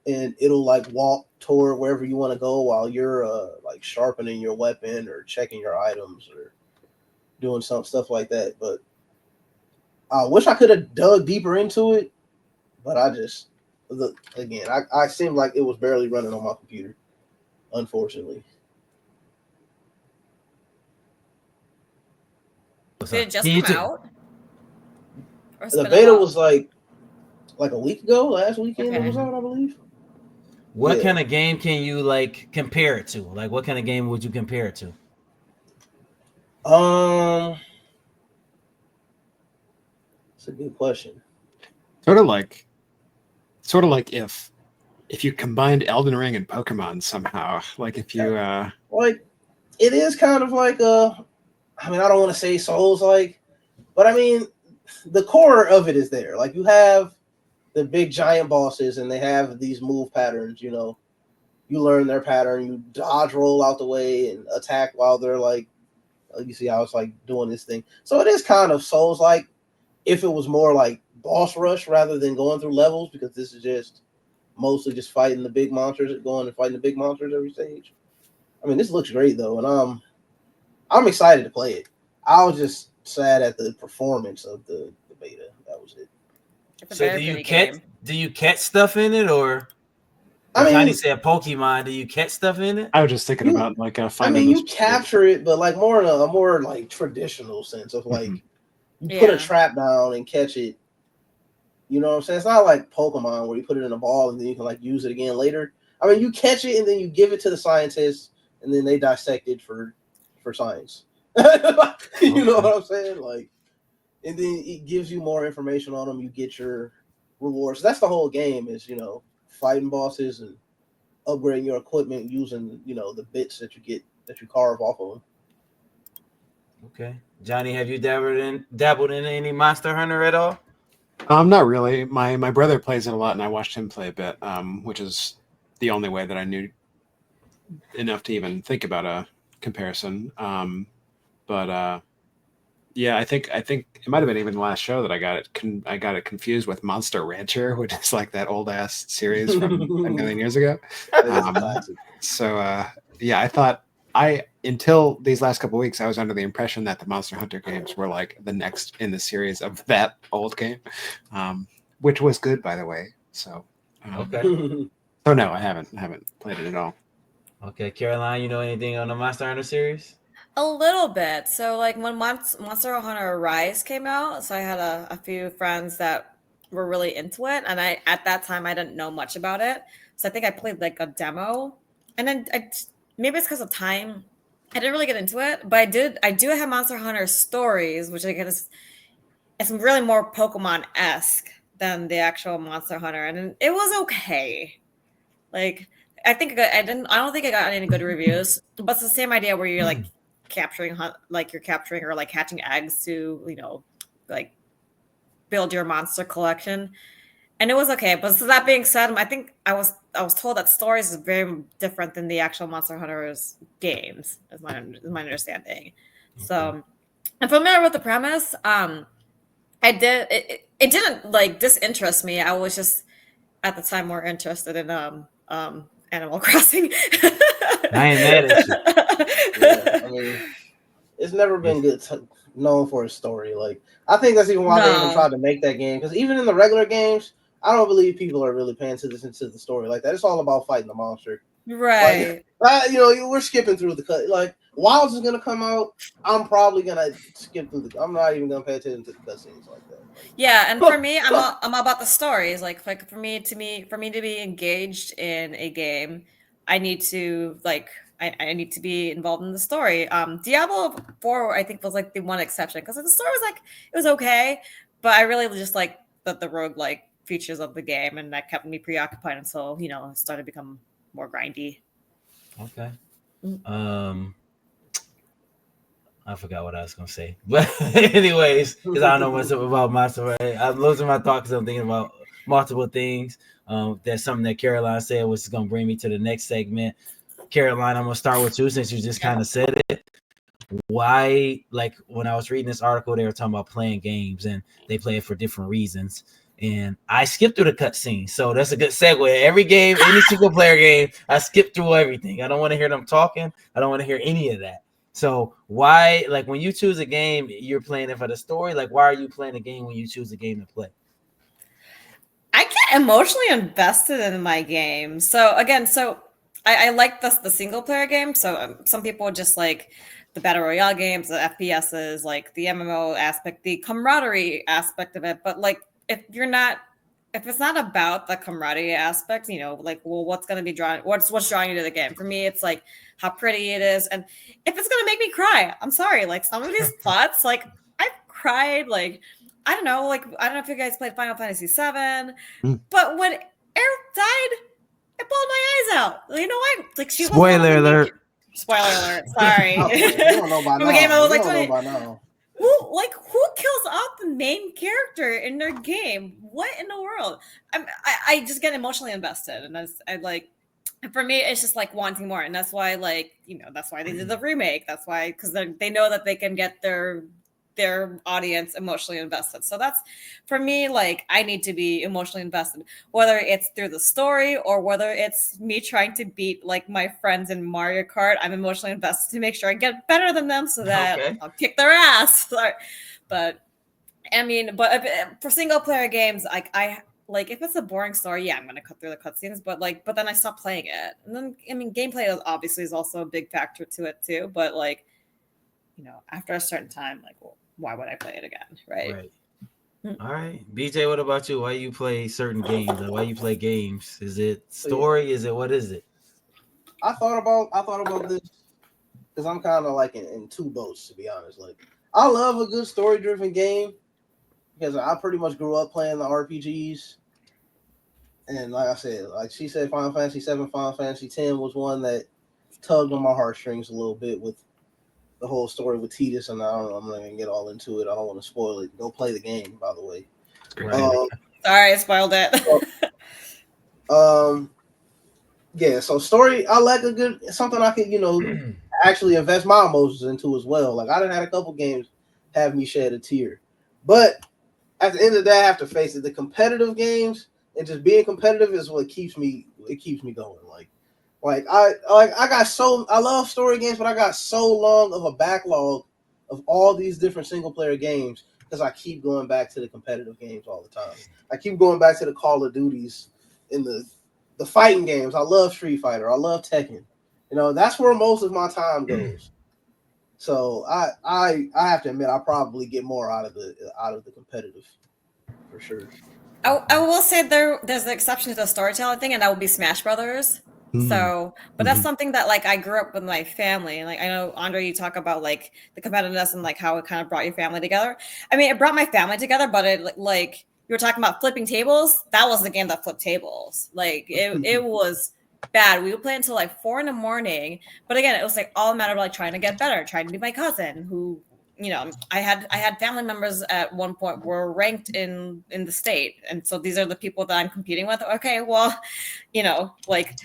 and it'll like walk toward wherever you want to go while you're like sharpening your weapon or checking your items or doing some stuff like that. But I wish I could have dug deeper into it, but I seemed like it was barely running on my computer, unfortunately. Did it just come out? The beta was like a week ago, last weekend it was out, I believe. What kind of game can you like compare it to? Like, what kind of game would you compare it to? It's a good question. Sort of like if you combined Elden Ring and Pokemon somehow, like if you like it is kind of like I mean, I don't want to say Souls-like, but I mean the core of it is there. Like you have the big giant bosses, and they have these move patterns. You know, you learn their pattern, you dodge, roll out the way, and attack while they're like, you see how it's like doing this thing. So it is kind of Souls-like if it was more like boss rush rather than going through levels, because this is just mostly just fighting the big monsters, going and fighting the big monsters every stage. I mean, this looks great though, and I'm excited to play it. I was just sad at the performance of the beta. That was it. So do you catch stuff in it, or I mean, Johnny said Pokemon? Do you catch stuff in it? I was just thinking about like finding. I mean, you capture it, but like more in a more like traditional sense of like you put a trap down and catch it. You know what I'm saying? It's not like Pokemon where you put it in a ball and then you can like use it again later. I mean, you catch it and then you give it to the scientists and then they dissect it for science. You know what I'm saying? Like, and then it gives you more information on them. You get your rewards. That's the whole game is, fighting bosses and upgrading your equipment using, the bits that you get that you carve off of them. Okay, Johnny, have you dabbled in any Monster Hunter at all? Not really. My brother plays it a lot, and I watched him play a bit, which is the only way that I knew enough to even think about a comparison. But yeah, I think it might have been even the last show that I got it. I got it confused with Monster Rancher, which is like that old ass series from a million years ago. So yeah, I thought until these last couple of weeks, I was under the impression that the Monster Hunter games were like the next in the series of that old game, which was good, by the way. So Okay. So no, I haven't played it at all. Okay, Caroline, you know anything on the Monster Hunter series? A little bit. So like when Monster Hunter Rise came out, so I had a few friends that were really into it, and at that time I didn't know much about it. So I think I played like a demo, and then maybe it's because of time, I didn't really get into it. But I do have Monster Hunter Stories, which I guess it's really more Pokemon-esque than the actual Monster Hunter, and it was okay. Like I think I don't think I got any good reviews, but it's the same idea where you're like capturing or like hatching eggs to like build your monster collection, and it was okay. But so that being said, I think I was told that Stories is very different than the actual Monster Hunters games, is my understanding. So I'm familiar with the premise. It didn't like disinterest me. I was just at the time more interested in Animal Crossing. I ain't mad at you. Yeah, I mean, it's never been known for its story. Like, I think that's even why they even tried to make that game. Because even in the regular games, I don't believe people are really paying attention to the story like that. It's all about fighting the monster, right? Like, we're skipping through the cut. Like, Wilds is gonna come out. I'm probably gonna skip through the. I'm not even gonna pay attention to the cutscenes like that. Yeah, and for me, I'm about the stories. Like for me to be engaged in a game, I need to I need to be involved in the story. Diablo 4 I think was like the one exception because the story was like it was okay, but I really just like the roguelike features of the game, and that kept me preoccupied until it started to become more grindy. Okay. I forgot what I was gonna say, but anyways, because I don't know much about Monster. I'm losing my thought because I'm thinking about multiple things. That's something that Caroline said, which is gonna bring me to the next segment. Caroline, I'm gonna start with you since you just kind of said it. Why, like when I was reading this article, they were talking about playing games and they play it for different reasons. And I skipped through the cutscenes, so that's a good segue. Every game, any single player game, I skip through everything. I don't want to hear them talking. I don't want to hear any of that. So why, like when you choose a game, you're playing it for the story? Like why are you playing a game when you choose a game to play? I get emotionally invested in my game. So again, I like the single player game. So some people just like the battle royale games, the FPSs, like the MMO aspect, the camaraderie aspect of it. But like if it's not about the camaraderie aspect, like what's going to be drawing, what's drawing you to the game? For me, it's like how pretty it is, and if it's going to make me cry, I'm sorry. Like some of these plots, like I've cried, like. I don't know if you guys played Final Fantasy VII, but when Aerith died, it bawled my eyes out. You know why? Like she was Spoiler alert. Spoiler alert. Sorry. You don't know by From a game I was like 20. 20. Who kills off the main character in their game? What in the world? I just get emotionally invested, and for me, it's just like wanting more, and that's why that's why they did the remake. That's why because they know that they can get their audience emotionally invested. So that's for me, like I need to be emotionally invested, whether it's through the story or whether it's me trying to beat like my friends in Mario Kart. I'm emotionally invested to make sure I get better than them so that I'll kick their ass. But I mean, for single player games, like like if it's a boring story, yeah, I'm gonna cut through the cutscenes, but then I stop playing it. And then I mean gameplay obviously is also a big factor to it too, but like after a certain time, like, well, why would I play it again? Right. All right. BJ, what about you? Why you play certain games? Or why you play games? Is it story? Is it what is it? I thought about this because I'm kind of like in two boats, to be honest. Like I love a good story driven game because I pretty much grew up playing the RPGs. And like I said, like she said, Final Fantasy VII, Final Fantasy X was one that tugged on my heartstrings a little bit with the whole story with Tidus, and I'm not gonna get all into it. I don't want to spoil it. Go play the game, by the way. Right. Sorry, I spoiled it. Yeah. So story, I like a good something I can actually invest my emotions into as well. Like I done had a couple games have me shed a tear, but at the end of the day, I have to face it. The competitive games and just being competitive is what keeps me going. I love story games, but I got so long of a backlog of all these different single player games because I keep going back to the competitive games all the time. I keep going back to the Call of Duties in the fighting games. I love Street Fighter. I love Tekken. That's where most of my time goes. So I have to admit I probably get more out of the competitive for sure. I will say there's the exception to the storytelling thing, and that would be Smash Brothers. So, but that's something that like I grew up with my family. Like I know Andre, you talk about like the competitiveness and like how it kind of brought your family together. I mean, it brought my family together, but it like you were talking about flipping tables. That was the game that flipped tables. Like it was bad. We would play until like 4 a.m. But again, it was like all a matter of like trying to get better, trying to be my cousin who I had family members at one point were ranked in the state, and so these are the people that I'm competing with. Okay, well, like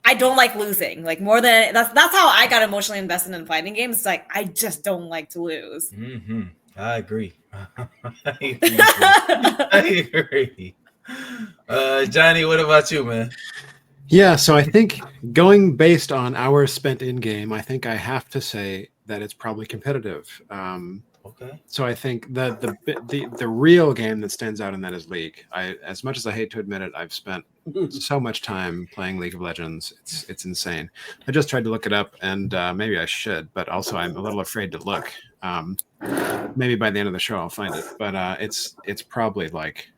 I don't like losing. Like more than that's how I got emotionally invested in fighting games. It's like I just don't like to lose. Mm-hmm. I agree. I agree. Johnny, what about you, man? Yeah, so I think going based on hours spent in game, I think I have to say that it's probably competitive. Okay. So I think the real game that stands out in that is League. As much as I hate to admit it, I've spent so much time playing League of Legends. It's insane. I just tried to look it up, and maybe I should, but also I'm a little afraid to look. Maybe by the end of the show I'll find it, but it's probably like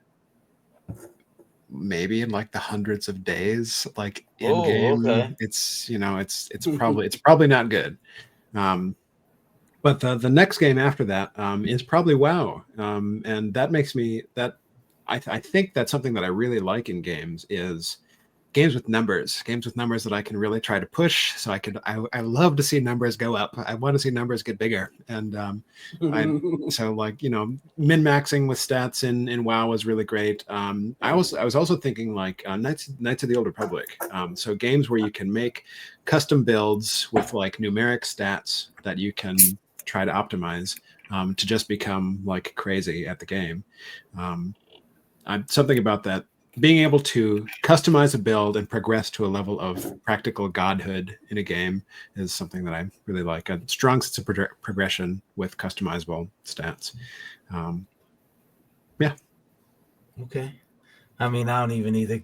maybe in like the hundreds of days, like in game. Okay. It's it's probably not good. But the next game after that is probably WoW, and that makes me that I think that's something that I really like in games is games with numbers that I can really try to push. So I love to see numbers go up. I want to see numbers get bigger, and so like min maxing with stats in WoW was really great. I was also thinking like Knights of the Old Republic. So games where you can make custom builds with like numeric stats that you can try to optimize to just become like crazy at the game. Something about that. Being able to customize a build and progress to a level of practical godhood in a game is something that I really like. A strong sense of progression with customizable stats. Yeah. Okay. I mean, I don't even need to.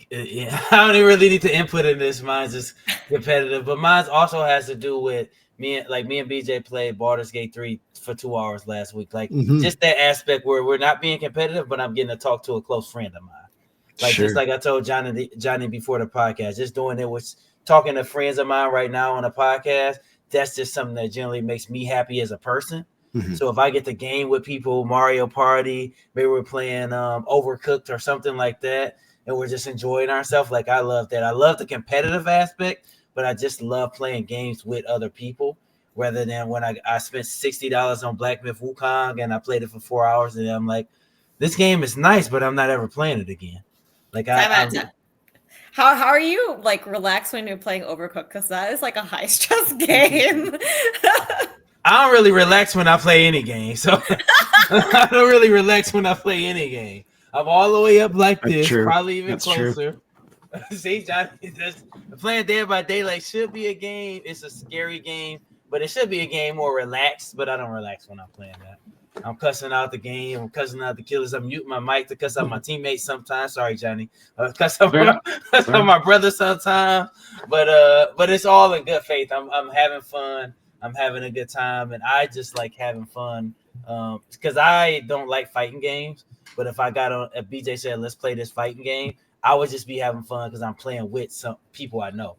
I don't even really need to input in this. Mine's just competitive, but mine also has to do with me and BJ played Baldur's Gate 3 for 2 hours last week. Like just that aspect where we're not being competitive, but I'm getting to talk to a close friend of mine. Like just like I told Johnny before the podcast, just doing it with talking to friends of mine right now on a podcast. That's just something that generally makes me happy as a person. So if I get to game with people, Mario Party, maybe we're playing Overcooked or something like that, and we're just enjoying ourselves. Like I love that. I love the competitive aspect, but I just love playing games with other people rather than when I spent $60 on Black Myth Wukong and I played it for 4 hours and I'm like, this game is nice, but I'm not ever playing it again. Like how are you like relaxed when you're playing Overcooked? Because that is like a high stress game. I don't really relax when I play any game. So I don't really relax when I play any game. I'm all the way up like this, probably even closer. See, Johnny, playing Dead by Daylight should be a game. It's a scary game, but it should be a game more relaxed. But I don't relax when I'm playing that. I'm cussing out the game. I'm cussing out the killers. I'm muting my mic to cuss out my teammates sometimes. Sorry, Johnny. Cuss out my brother sometimes. But it's all in good faith. I'm having fun. I'm having a good time, and I just like having fun because I don't like fighting games. But if BJ said let's play this fighting game, I would just be having fun because I'm playing with some people I know.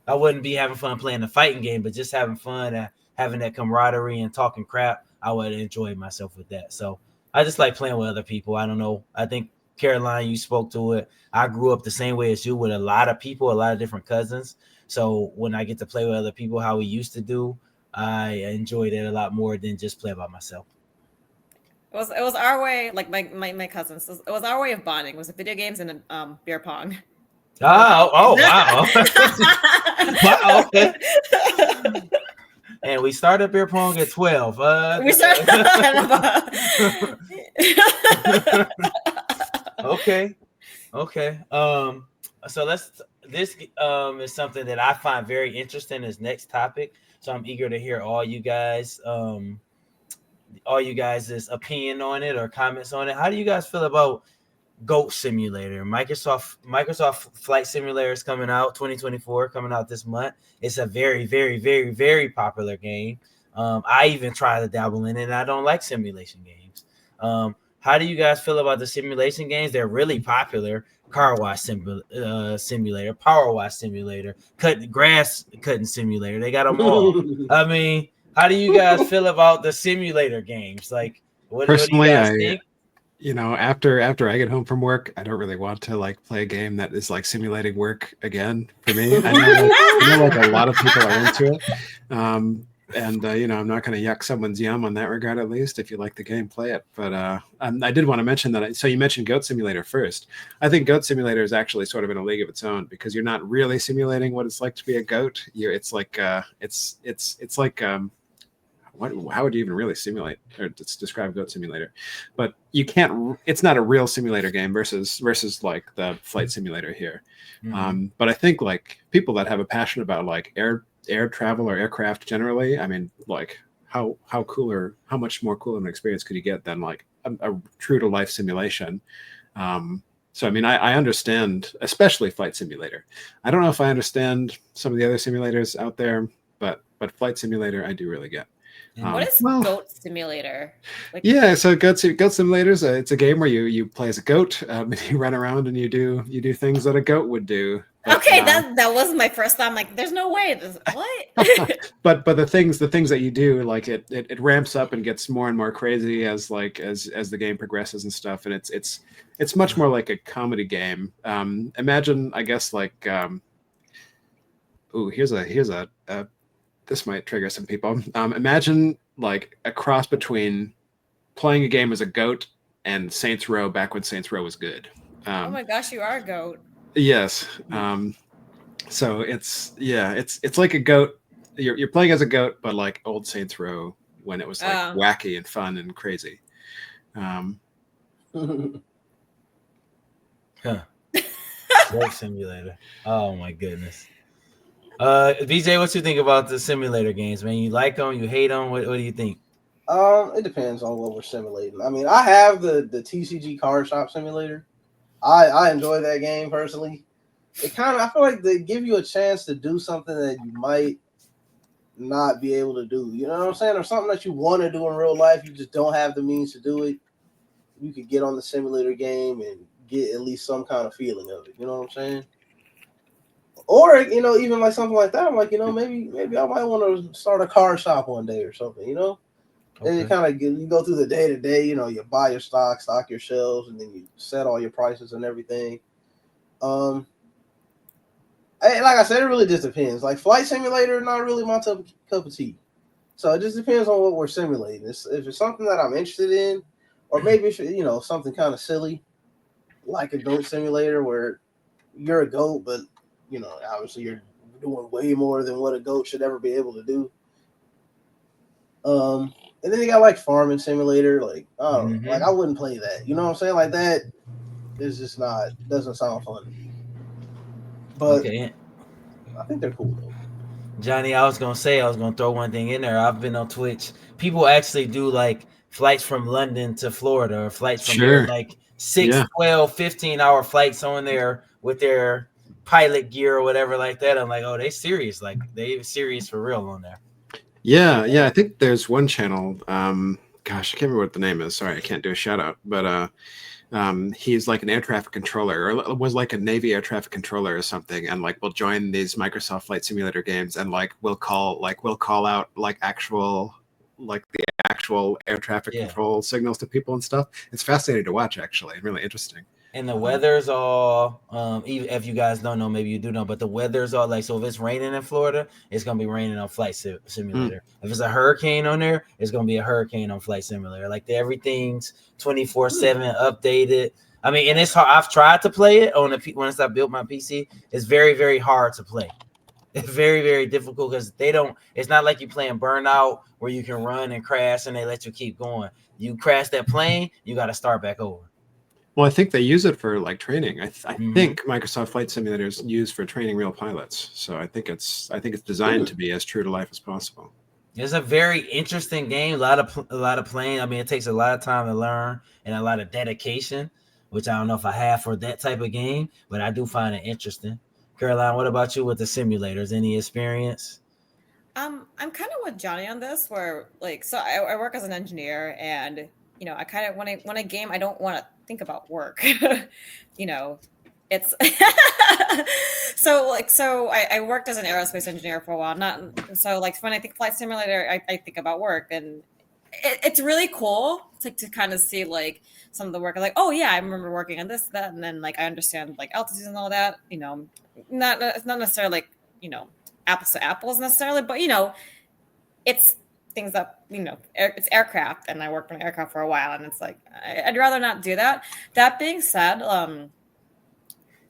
I wouldn't be having fun playing a fighting game, but just having fun and having that camaraderie and talking crap. I would enjoy myself with that. So I just like playing with other people. I don't know. I think Caroline, you spoke to it. I grew up the same way as you with a lot of people, a lot of different cousins. So when I get to play with other people, how we used to do, I enjoyed it a lot more than just play by myself. It was our way, like my cousins. It was our way of bonding. It was video games and beer pong. Wow. Wow. Okay. And we started beer pong at 12. We started. Okay. So this is something that I find very interesting, this next topic. So I'm eager to hear all you guys' opinion on it or comments on it. How do you guys feel about Goat Simulator? Microsoft Flight Simulator is coming out 2024, coming out this month. It's a very, very, very, very popular game. I even try to dabble in it, and I don't like simulation games. How do you guys feel about the simulation games? They're really popular. Car wash simulator, power wash simulator, grass cutting simulator. They got them all. I mean, how do you guys feel about the simulator games? Like, what do you Personally, guys think? After I get home from work, I don't really want to like play a game that is like simulating work again for me. I know like a lot of people are into it. And I'm not going to yuck someone's yum on that regard, at least. If you like the game, play it. But I did want to mention that. So you mentioned Goat Simulator first. I think Goat Simulator is actually sort of in a league of its own because you're not really simulating what it's like to be a goat. It's like it's like how would you even really simulate or describe Goat Simulator? But you can't. It's not a real simulator game versus like the flight simulator here. Mm-hmm. But I think like people that have a passion about like air travel or aircraft generally, I mean, like how much more cool of an experience could you get than like a true to life simulation? So I mean, I understand, especially Flight Simulator. I don't know if I understand some of the other simulators out there, but Flight Simulator I do really get. What is Goat Simulator? So Goat Simulator is it's a game where you play as a goat, and you run around and you do things that a goat would do. But, okay, that was my first thought. I'm like, there's no way. What? but the things that you do, like it ramps up and gets more and more crazy as the game progresses and stuff, and it's much more like a comedy game. Imagine, I guess, like here's a this might trigger some people. Imagine like a cross between playing a game as a goat and Saints Row back when Saints Row was good. Oh my gosh, you are a goat. Yes. So it's like a goat. You're playing as a goat, but like old Saints Row when it was like wacky and fun and crazy. Goat Simulator. Oh my goodness. VJ, what you think about the simulator games, man? You like them? You hate them? What do you think? It depends on what we're simulating. I mean, I have the TCG Car Shop Simulator. I enjoy that game personally. I feel like they give you a chance to do something that you might not be able to do. You know what I'm saying? Or something that you want to do in real life, you just don't have the means to do it. You could get on the simulator game and get at least some kind of feeling of it. You know what I'm saying? Or, even like something like that, I'm like, maybe I might want to start a car shop one day or something, Okay. And you kind of you go through the day to day, you buy your stock your shelves, and then you set all your prices and everything. Like I said, it really just depends. Like Flight Simulator, not really my cup of tea. So it just depends on what we're simulating. If it's something that I'm interested in, or maybe it's, something kind of silly, like a Goat Simulator where you're a goat, but obviously you're doing way more than what a goat should ever be able to do. And then you got like Farming Simulator, like like I wouldn't play that. You know what I'm saying? Like that is just doesn't sound fun. But okay. I think they're cool though. Johnny, I was gonna throw one thing in there. I've been on Twitch. People actually do like flights from London to Florida or flights from here, like 6, 12, 15-hour flights on there with their pilot gear or whatever like that. I'm like, oh, they serious. Like they serious for real on there. Yeah. I think there's one channel. Gosh, I can't remember what the name is. Sorry, I can't do a shout out. But he's like an air traffic controller, or was like a Navy air traffic controller or something, and like will join these Microsoft Flight Simulator games, and like we'll call out like the actual air traffic control signals to people and stuff. It's fascinating to watch, actually, and really interesting. And the weather's all even if you guys don't know, maybe you do know, but the weather's all like, so if it's raining in Florida, it's gonna be raining on Flight Simulator. If it's a hurricane on there, it's gonna be a hurricane on Flight Simulator. Like everything's 24/7 updated. I mean, and it's hard. I've tried to play it on once I built my PC. It's very, very hard to play. It's very, very difficult because they don't. It's not like you playing Burnout where you can run and crash and they let you keep going. You crash that plane, you got to start back over. Well, I think they use it for like training. I think Microsoft Flight Simulator is used for training real pilots. So I think it's designed to be as true to life as possible. It's a very interesting game. A lot of playing. I mean, it takes a lot of time to learn and a lot of dedication, which I don't know if I have for that type of game, but I do find it interesting. Caroline, what about you with the simulators? Any experience? I'm kind of with Johnny on this, where like, so I work as an engineer, and I kind of when I game, I don't want to think about work. It's so I worked as an aerospace engineer for a while. Not so like when I think flight simulator, I think about work, and it's really cool to kind of see like some of the work. Like, oh yeah, I remember working on this, that, and then like I understand like altitudes and all that. It's not necessarily like apples to apples necessarily, but it's things that it's aircraft, and I worked on aircraft for a while, and it's like I'd rather not do that. That being said,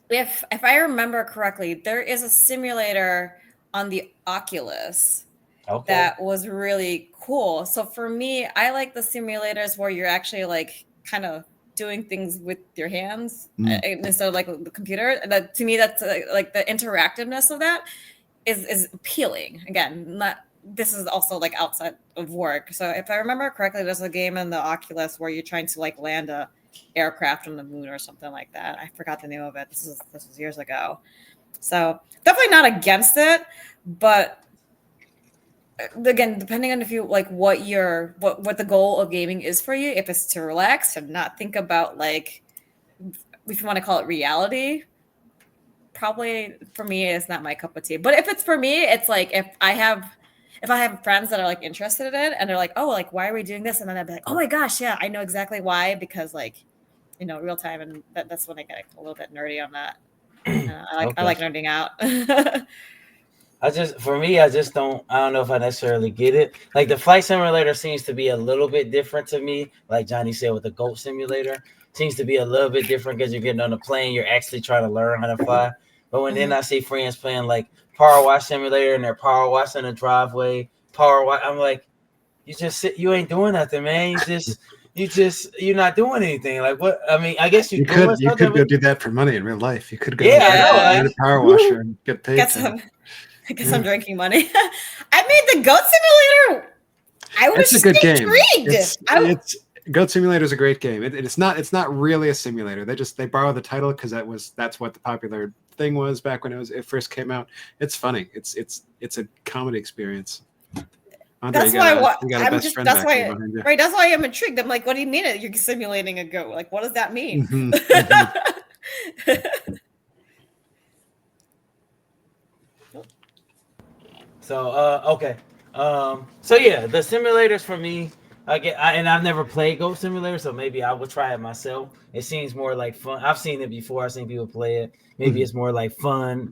if I remember correctly, there is a simulator on the Oculus that was really cool. So for me, I like the simulators where you're actually like kind of doing things with your hands instead of like the computer. That to me, that's like the interactiveness of that is appealing. Again, this is also like outside of work. So if I remember correctly, there's a game in the Oculus where you're trying to like land a aircraft on the moon or something like that. I forgot the name of it. This was years ago. So definitely not against it, but again, depending on if you like what the goal of gaming is for you, if it's to relax and not think about like, if you want to call it reality, probably for me it's not my cup of tea. But if it's for me, it's like if I have friends that are like interested in it and they're like, oh, like why are we doing this? And then I'd be like, oh my gosh, yeah, I know exactly why, because like real time, and that's when I get a little bit nerdy on that. I like nerding out. I don't know if I necessarily get it. Like the flight simulator seems to be a little bit different to me. Like Johnny said with the goat simulator, seems to be a little bit different because you're getting on a plane, you're actually trying to learn how to fly. But when then I see friends playing like power wash simulator and they're power washing the driveway, I'm like, you ain't doing nothing, man. You're not doing anything. Like what? I mean, I guess you could go do that for money in real life. You could go get a power washer and get paid. I guess I'm drinking money. I made the goat simulator. I was it's a good game. Intrigued. Goat Simulator is a great game. It's not really a simulator. They borrowed the title because that's what the popular thing was back when it first came out. It's funny. It's a comedy experience. Andre, that's why that's why I'm intrigued. I'm like, what do you mean you're simulating a goat? Like, what does that mean? So okay. So yeah, the simulators for me, and I've never played Goat Simulator, so maybe I would try it myself. It seems more like fun. I've seen it before. I've seen people play it. Maybe it's more like funny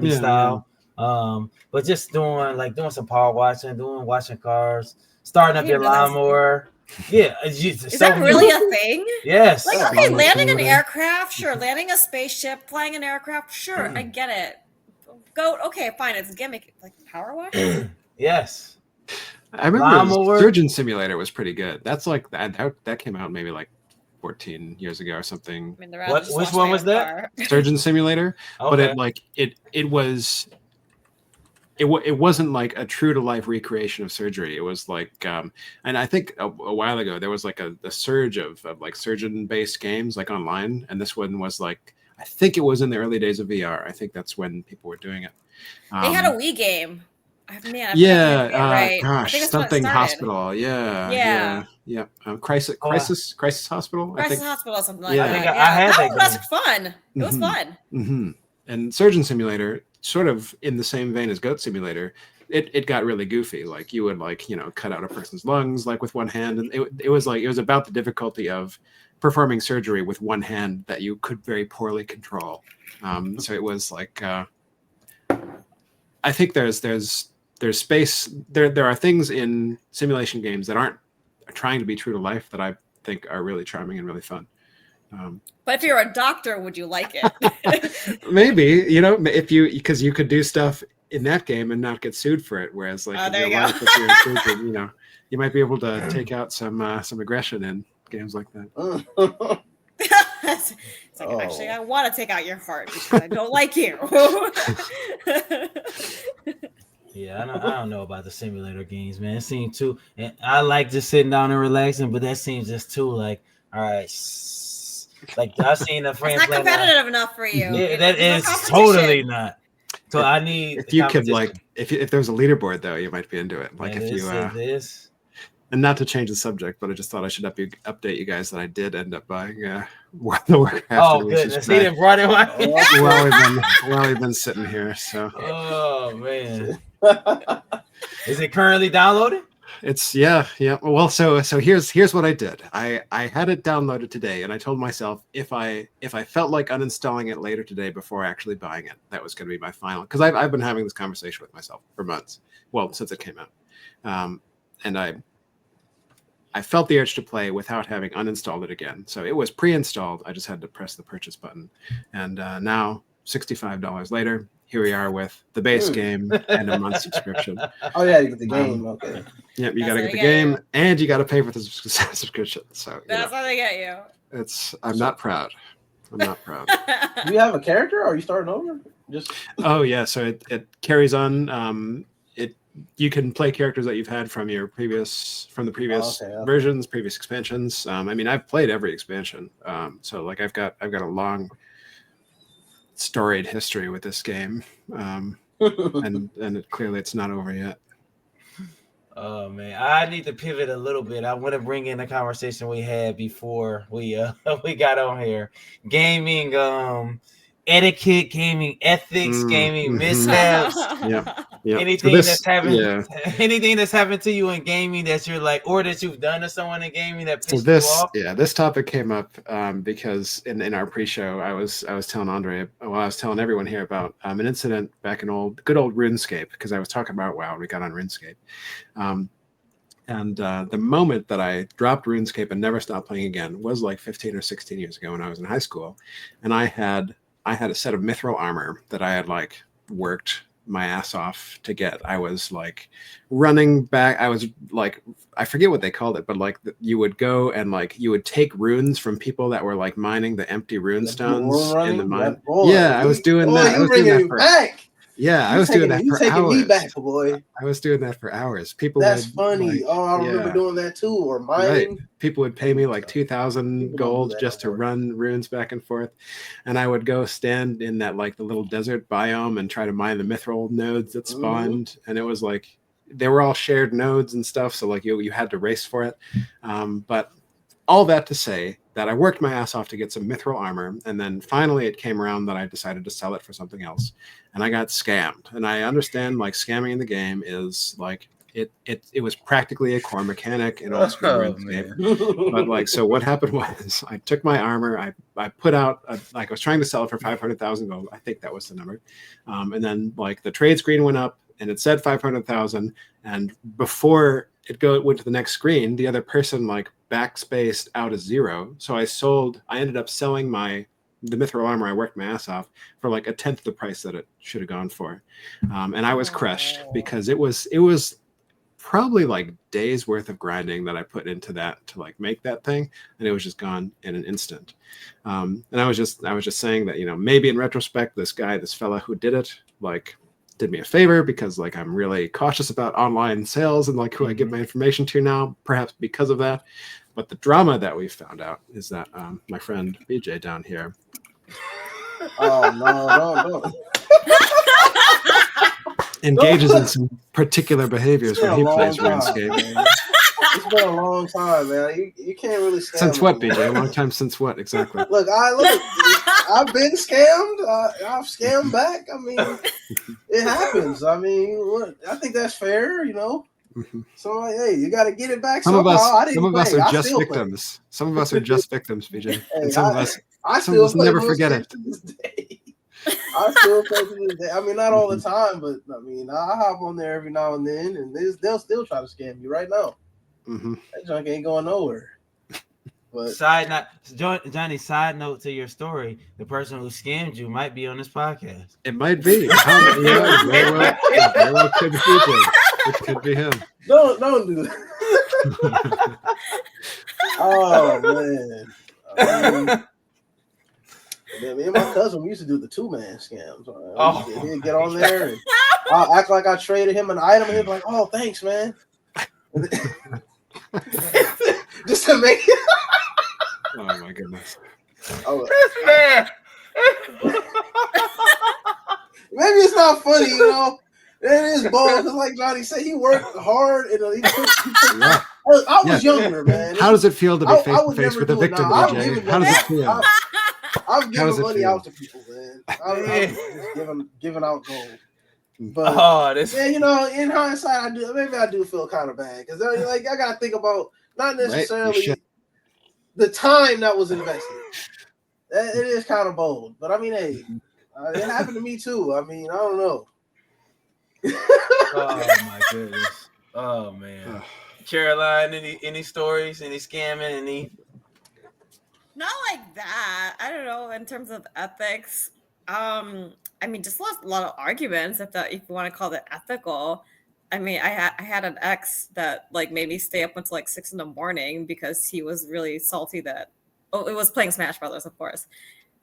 style. Yeah. But just doing some power washing, washing cars, starting up your lawnmower. Yeah, is that really a thing? Yes. Like, okay, landing an aircraft, sure. Landing a spaceship, flying an aircraft, sure. I get it. Goat, okay, fine. It's a gimmick. Like power wash. Yes. I remember Surgeon Simulator was pretty good. That's like that came out maybe like 14 years ago or something. I mean, which one was that? Surgeon Simulator. Okay. But it wasn't like a true to life recreation of surgery. It was like, and I think a while ago there was like a surge of like surgeon based games like online, and this one was like, I think it was in the early days of VR. I think that's when people were doing it. They had a Wii game. Gosh, something hospital. Yeah. Crisis Hospital. Crisis Hospital, something like that. I had that. That was fun. It was fun. Mm-hmm. And Surgeon Simulator, sort of in the same vein as Goat Simulator, it got really goofy. Like you would cut out a person's lungs like with one hand, and it was about the difficulty of performing surgery with one hand that you could very poorly control. So it was like, I think there's space. There are things in simulation games that aren't trying to be true to life that I think are really charming and really fun. But if you're a doctor, would you like it? Maybe, because you could do stuff in that game and not get sued for it. Whereas like in real life, if you're in surgery, you might be able to take out some aggression in games like that. It's like, actually, I want to take out your heart because I don't like you. Yeah, I don't know about the simulator games, man. It seems too. And I like just sitting down and relaxing, but that seems just too like, all right. Like I've seen a friend. It's not competitive enough for you. Yeah, that is totally not. So I need. If you could if there's a leaderboard though, you might be into it. Like if you. And not to change the subject, but I just thought I should update you guys that I did end up buying World of Warcraft. Oh, goodness. He didn't brought it while we've been sitting here. So. Oh, man. Is it currently downloaded? It's yeah. Well, so here's what I did. I had it downloaded today, and I told myself if I felt like uninstalling it later today before actually buying it, that was going to be my final. Because I've been having this conversation with myself for months. Well, since it came out, and I felt the urge to play without having uninstalled it again. So it was pre-installed. I just had to press the purchase button. And now, $65 later, here we are with the base game and a month subscription. Oh, yeah, you get the game. Okay. Yep, you got to get the game and you got to pay for the subscription. So that's how they get you. I'm not proud. I'm not proud. Do you have a character or are you starting over? Oh, yeah. So it carries on. You can play characters that you've had from the previous versions, previous expansions. I mean, I've played every expansion, so like I've got a long, storied history with this game, and clearly it's not over yet. Oh man, I need to pivot a little bit. I want to bring in a conversation we had before we got on here, gaming etiquette, gaming ethics, gaming mishaps. Yeah. Anything that's happened to you in gaming that you're like, or that you've done to someone in gaming that pissed you off? Yeah, this topic came up because in our pre-show, I was telling Andre, I was telling everyone here about an incident back in good old RuneScape, because I was talking about WoW. We got on RuneScape. And the moment that I dropped RuneScape and never stopped playing again was like 15 or 16 years ago when I was in high school. And I had a set of mithril armor that I had like worked my ass off to get. I was like running back. I was like, I forget what they called it, but like you would go and like you would take runes from people that were like mining the empty rune stones in the mine. I was doing that. I was doing that for back. Yeah, I was doing that for hours. Me back, boy. I was doing that for hours. That's funny. Like, I remember doing that too. Or mining. Right. People would pay me like 2,000 gold just to run runes back and forth, and I would go stand in that like the little desert biome and try to mine the mithril nodes that spawned. And it was like they were all shared nodes and stuff, so like you had to race for it. But all that to say that I worked my ass off to get some mithril armor, and then finally it came around that I decided to sell it for something else, and I got scammed. And I understand like scamming in the game is like it was practically a core mechanic in old school RuneScape. But like, so what happened was I took my armor, I put out like I was trying to sell it for 500,000 gold. I think that was the number. And then like the trade screen went up and it said 500,000, and before it went to the next screen, the other person like backspaced out a 0. So I ended up selling the mithril armor I worked my ass off for like 1/10 the price that it should have gone for. And I was crushed because it was probably like days worth of grinding that I put into that to like make that thing, and it was just gone in an instant. And I was just saying that, maybe in retrospect, this fella who did it, like did me a favor, because like I'm really cautious about online sales and like who I give my information to now, perhaps because of that. But the drama that we found out is that my friend BJ down here. Oh no! Engages in some particular behaviors when he plays RuneScape. It's been a long time, man. You can't really scam. Since what, BJ? A long time since what exactly? Look, I've been scammed. I've scammed back. I mean, it happens. I mean, I think that's fair, So like, hey, you got to get it back Some somehow. I some didn't of us play. are I just still play. victims. Some of us are just victims, BJ. Hey, And some of us still play never those forget games it. to this day. I still play to this day. I mean, not all the time, but I mean, I hop on there every now and then, and they'll still try to scam you right now. That junk ain't going nowhere. But side note, Johnny. Side note to your story: the person who scammed you might be on this podcast. It might be. It very well could be BJ. It could be him. Don't do that. Oh man. Me and my cousin, we used to do the 2-man scams. He'd get on there and I'll act like I traded him an item, and he'd be like, "Oh, thanks, man." Just to make it. Oh my goodness. Man. Maybe it's not funny, you know. It is bold because, like Johnny said, he worked hard and I was younger, man. How does it feel to be face to face with a victim, BJ? How does it feel? I'm giving money out to people, man. I'm just giving out gold. But you know, in hindsight, I do feel kind of bad because like I gotta think about not necessarily the time that was invested. It is kind of bold, but I mean, hey, it happened to me too. I mean, I don't know. Oh my goodness! Oh man, Caroline, any stories? Any scamming? Any? Not like that. I don't know. In terms of ethics, I mean, just a lot of arguments. If you want to call it ethical. I mean, I had an ex that like made me stay up until like 6 a.m. because he was really salty that it was playing Smash Brothers, of course.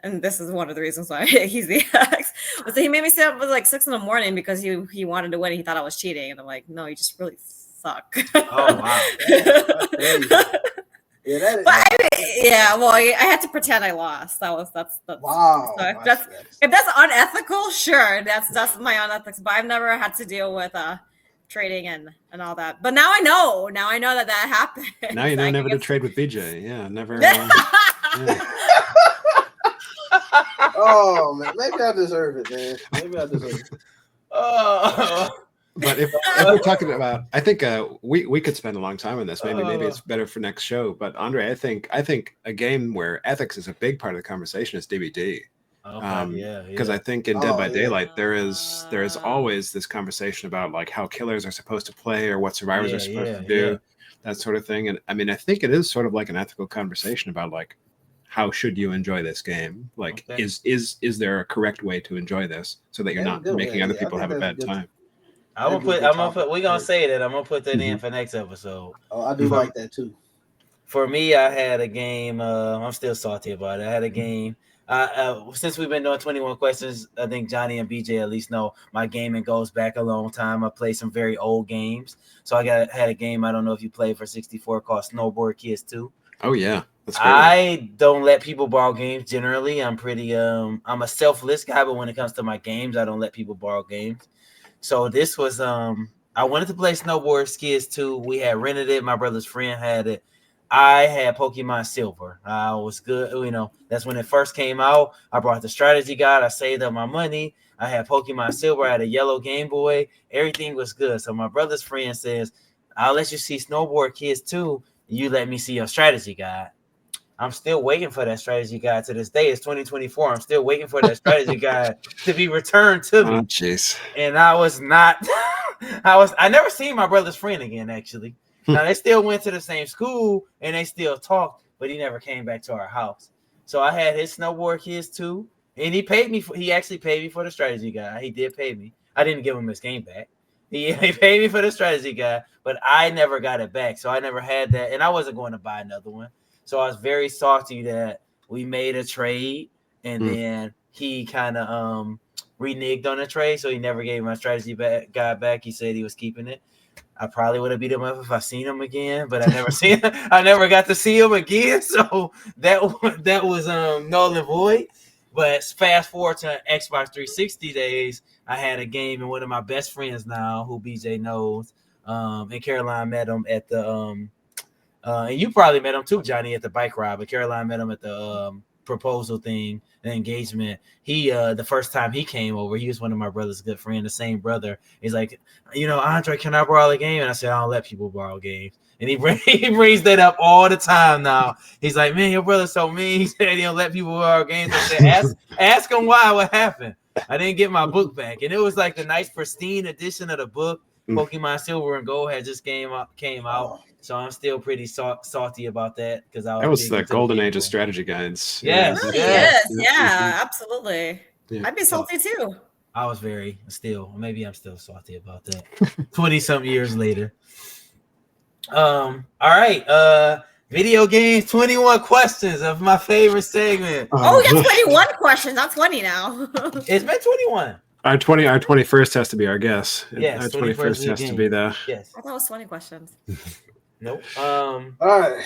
And this is one of the reasons why he's the ex. So he made me stay up at like 6 a.m. because he wanted to win. And he thought I was cheating, and I'm like, no, you just really suck. Oh wow. Well, I had to pretend I lost. That's wow. So if that's unethical, sure, that's my unethics. But I've never had to deal with trading and all that. But now I know. Now I know that happened. Now you know never to trade with BJ. Yeah, never. Oh man, maybe I deserve it, man. Maybe I deserve it. But if we're talking about, I think we could spend a long time on this. Maybe it's better for next show. But Andre, I think a game where ethics is a big part of the conversation is DBD. Because I think in Dead by Daylight there is always this conversation about like how killers are supposed to play or what survivors are supposed to do, that sort of thing. And I mean, I think it is sort of like an ethical conversation about like how should you enjoy this game? Like, is there a correct way to enjoy this so that you're not making other people have a bad time? I'm gonna put. We're gonna say that. I'm gonna put that in for next episode. Oh, I do like that too. For me, I had a game. I'm still salty about it. I had a game. Since we've been doing 21 questions, I think Johnny and BJ at least know my gaming goes back a long time. I played some very old games. So I had a game. I don't know if you played for 64 called Snowboard Kids 2. Oh yeah. I don't let people borrow games generally. I'm pretty I'm a selfless guy, but when it comes to my games, I don't let people borrow games. So this was I wanted to play Snowboard Kids 2. We had rented it. My brother's friend had it. I had Pokemon Silver. I was good, you know. That's when it first came out. I brought the strategy guide. I saved up my money. I had Pokemon Silver. I had a yellow Game Boy. Everything was good. So my brother's friend says, "I'll let you see Snowboard Kids 2. You let me see your strategy guide." I'm still waiting for that strategy guide to this day. It's 2024. I'm still waiting for that strategy guide to be returned to me. Oh, jeez. And I was not. I never seen my brother's friend again. Actually, now they still went to the same school and they still talked, but he never came back to our house. So I had his Snowboard Kids too, and he paid me. He actually paid me for the strategy guide. He did pay me. I didn't give him his game back. He paid me for the strategy guide, but I never got it back. So I never had that, and I wasn't going to buy another one. So I was very salty that we made a trade and then he kind of reneged on the trade. So he never gave my strategy guy back. He said he was keeping it. I probably would have beat him up if I seen him again, but I never got to see him again. So that was null and void. But fast forward to Xbox 360 days, I had a game and one of my best friends now, who BJ knows, and Caroline met him at the and you probably met him too, Johnny, at the bike ride. But Caroline met him at the proposal thing, the engagement. He the first time he came over, he was one of my brother's good friend, the same brother. He's like, Andre, can I borrow a game? And I said, I don't let people borrow games. And he brings that up all the time now. He's like, man, your brother's so mean. He said he don't let people borrow games. I said, ask him why. What happened? I didn't get my book back, and it was like the nice pristine edition of the book. Pokemon Silver and Gold had just came out, so I'm still pretty salty about that because I was the golden age of strategy guides. Yes, It really yes. is. Yeah, absolutely. Yeah. I'd be salty too. I was maybe I'm still salty about that. 20-something years later. All right. Video games, 21 questions of my favorite segment. Oh, we got 21 questions, not 20 now. It's been 21. Our 21st has to be our guess. Yes, our 21st has to be the. Yes. I thought it was 20 questions. Nope. All right.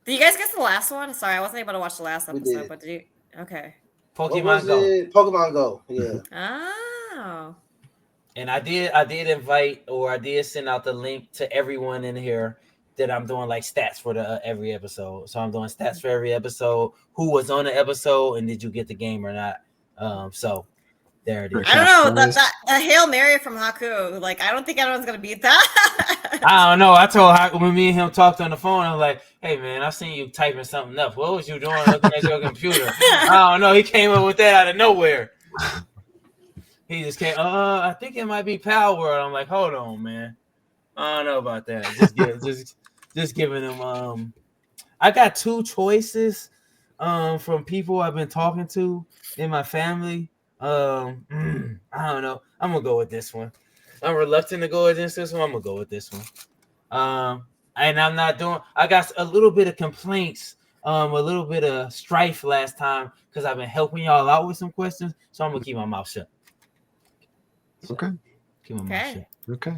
Did you guys guess the last one? Sorry, I wasn't able to watch the last episode, but did you? Okay. Pokemon Go. Pokemon Go. Yeah. Oh. And I did send out the link to everyone in here that I'm doing like stats for the every episode. So I'm doing stats for every episode, who was on the episode, and did you get the game or not? So there it is. I don't know that Hail Mary from Haku. Like, I don't think anyone's gonna beat that. I don't know. I told Haku when me and him talked on the phone. I was like, "Hey man, I seen you typing something up. What was you doing looking at your computer?" I don't know. He came up with that out of nowhere. He just came. I think it might be Power World. I'm like, hold on, man. I don't know about that. Just giving him. I got two choices. From people I've been talking to in my family. I don't know. I'm gonna go with this one. I'm reluctant to go against this one. I'm gonna go with this one. And I'm not doing. I got a little bit of complaints, a little bit of strife last time because I've been helping y'all out with some questions. So I'm gonna keep my mouth shut. Okay. Keep my mouth shut. Okay.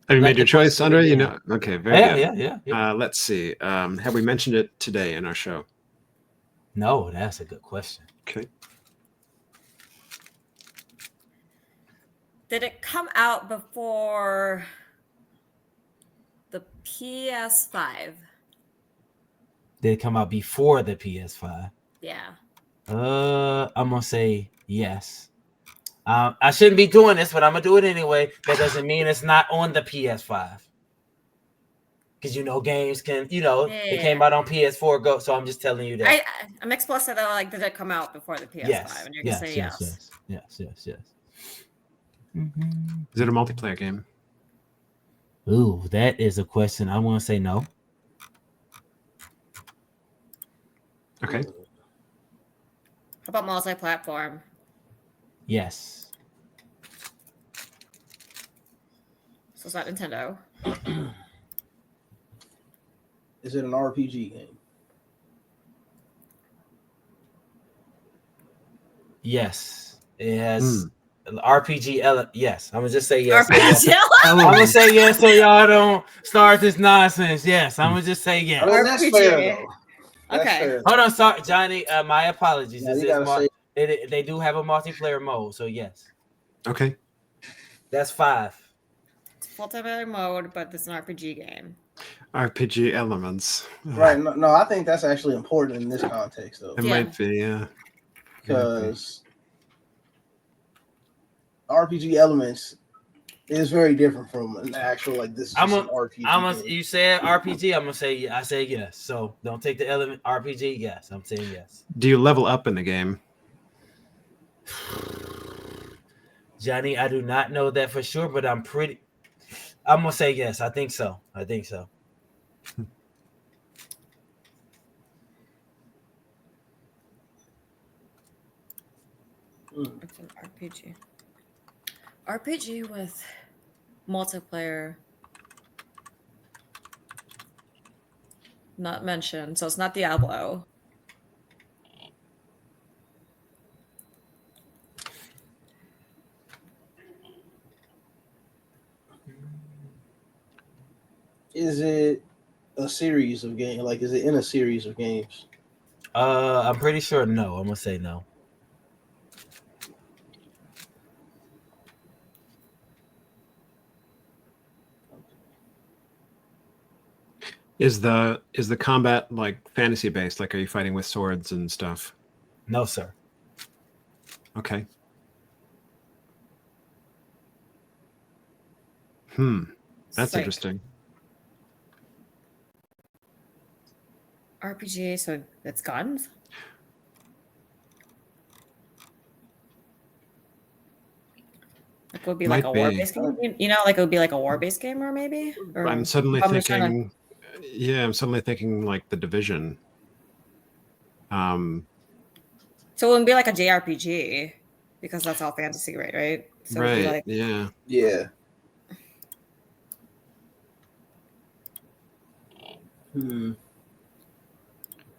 Have you made your choice, Andre? Okay, very good. Yeah. Let's see. Have we mentioned it today in our show? No, that's a good question. Okay. Did it come out before the PS5? Did it come out before the PS5? Yeah. I'm gonna say yes. I shouldn't be doing this, but I'm gonna do it anyway. That doesn't mean it's not on the PS5. Because games can, it came out on PS4 Go, so I'm just telling you that. I'm explicit though, like, did it come out before the PS5? Yes. And you're gonna say yes. Yes. Mm-hmm. Is it a multiplayer game? Ooh, that is a question. I want to say no. Okay. How about multi-platform? Yes. So it's not Nintendo. Is it an RPG game? Yes. It has RPG. Yes. I'm going to just say yes. RPG I'm going to say yes so y'all don't start this nonsense. Yes. I'm going to just say yes. I mean, that's fair, though. That's okay. fair. Hold on. Sorry, Johnny. My apologies. Yeah, they do have a multiplayer mode. So yes. Okay. That's 5. It's multiplayer mode, but it's an RPG game. RPG elements. Right. No, I think that's actually important in this context, though. It might be, yeah. Because RPG elements is very different from an actual, like, this is an RPG game. You said RPG, I say yes. So don't take the element RPG. Yes, I'm saying yes. Do you level up in the game? Johnny, I do not know that for sure, but I'm gonna say yes. I think so. It's an RPG. RPG with multiplayer not mentioned, so it's not Diablo. Is it a series of games? Like, is it in a series of games? I'm pretty sure no. I'm gonna say no. Is the combat like fantasy based? Like, are you fighting with swords and stuff? No, sir. Okay. That's Like interesting. RPG, so it's guns. Like it would be like Might a be. war-based game. You know, like it would be like a war-based game, or maybe. Or I'm suddenly I'm just trying to- thinking. Yeah, I'm suddenly thinking like the Division. So it wouldn't be like a JRPG because that's all fantasy, right? Right. So it'd be Right. like Yeah. Yeah. And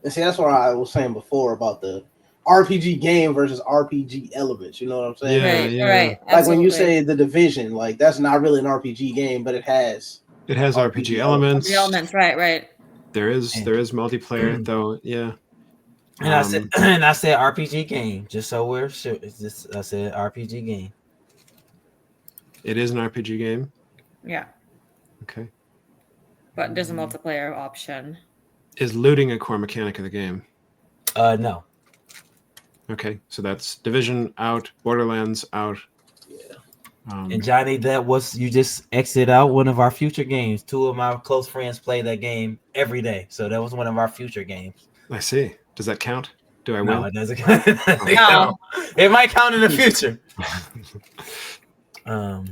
see, that's what I was saying before about the RPG game versus RPG elements. You know what I'm saying? Yeah. right, Yeah. right. Like when you Absolutely. say the Division, like that's not really an RPG game, but it has It has RPG elements. The elements, right, right. There is multiplayer though. Yeah. And I said and I said RPG game, just so we're sure. It's just I said RPG game. It is an RPG game. Yeah, Okay. but there's a multiplayer option. Is looting a core mechanic of the game? No. Okay, so that's Division out, Borderlands out. Yeah. And Johnny, that was you just exited out one of our future games. Two of my close friends play that game every day, so that was one of our future games. I see. Does that count? Do I No, win? it doesn't count. No. It might count in the future. Do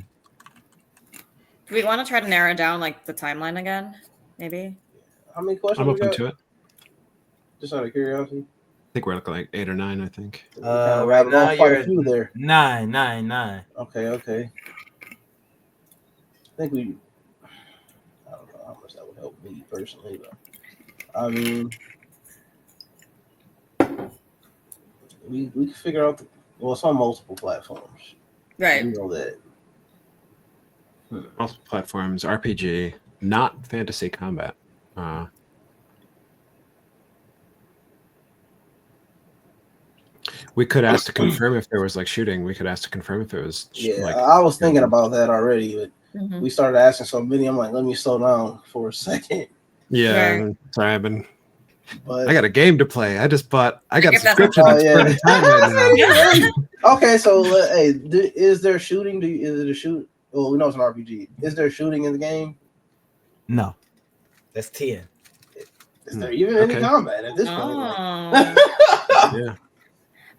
we want to try to narrow down like the timeline again? Maybe. How many questions I'm we open got? to it. Just out of curiosity. I think we're like 8 or 9. I think. We kinda right rattled now off quite you're a few there. 9. Okay. I think I don't know how much that would help me personally, but I mean, we can figure out it's on multiple platforms. Right. You know that. Multiple platforms, RPG, not fantasy combat. We could ask to confirm if there was like shooting. We could ask to confirm if it was Yeah, like. I was thinking about that already, but Mhm. we started asking so many. I'm like, let me slow down for a second. Yeah, Right. sorry, But I got a game to play. I got a get that- subscription Oh, that's yeah. burning time right now. okay, so hey, is there shooting? Is it a shoot? Well, we know it's an RPG. Is there shooting in the game? No, that's 10. Is there even any Okay. combat at this point? Oh. Yeah.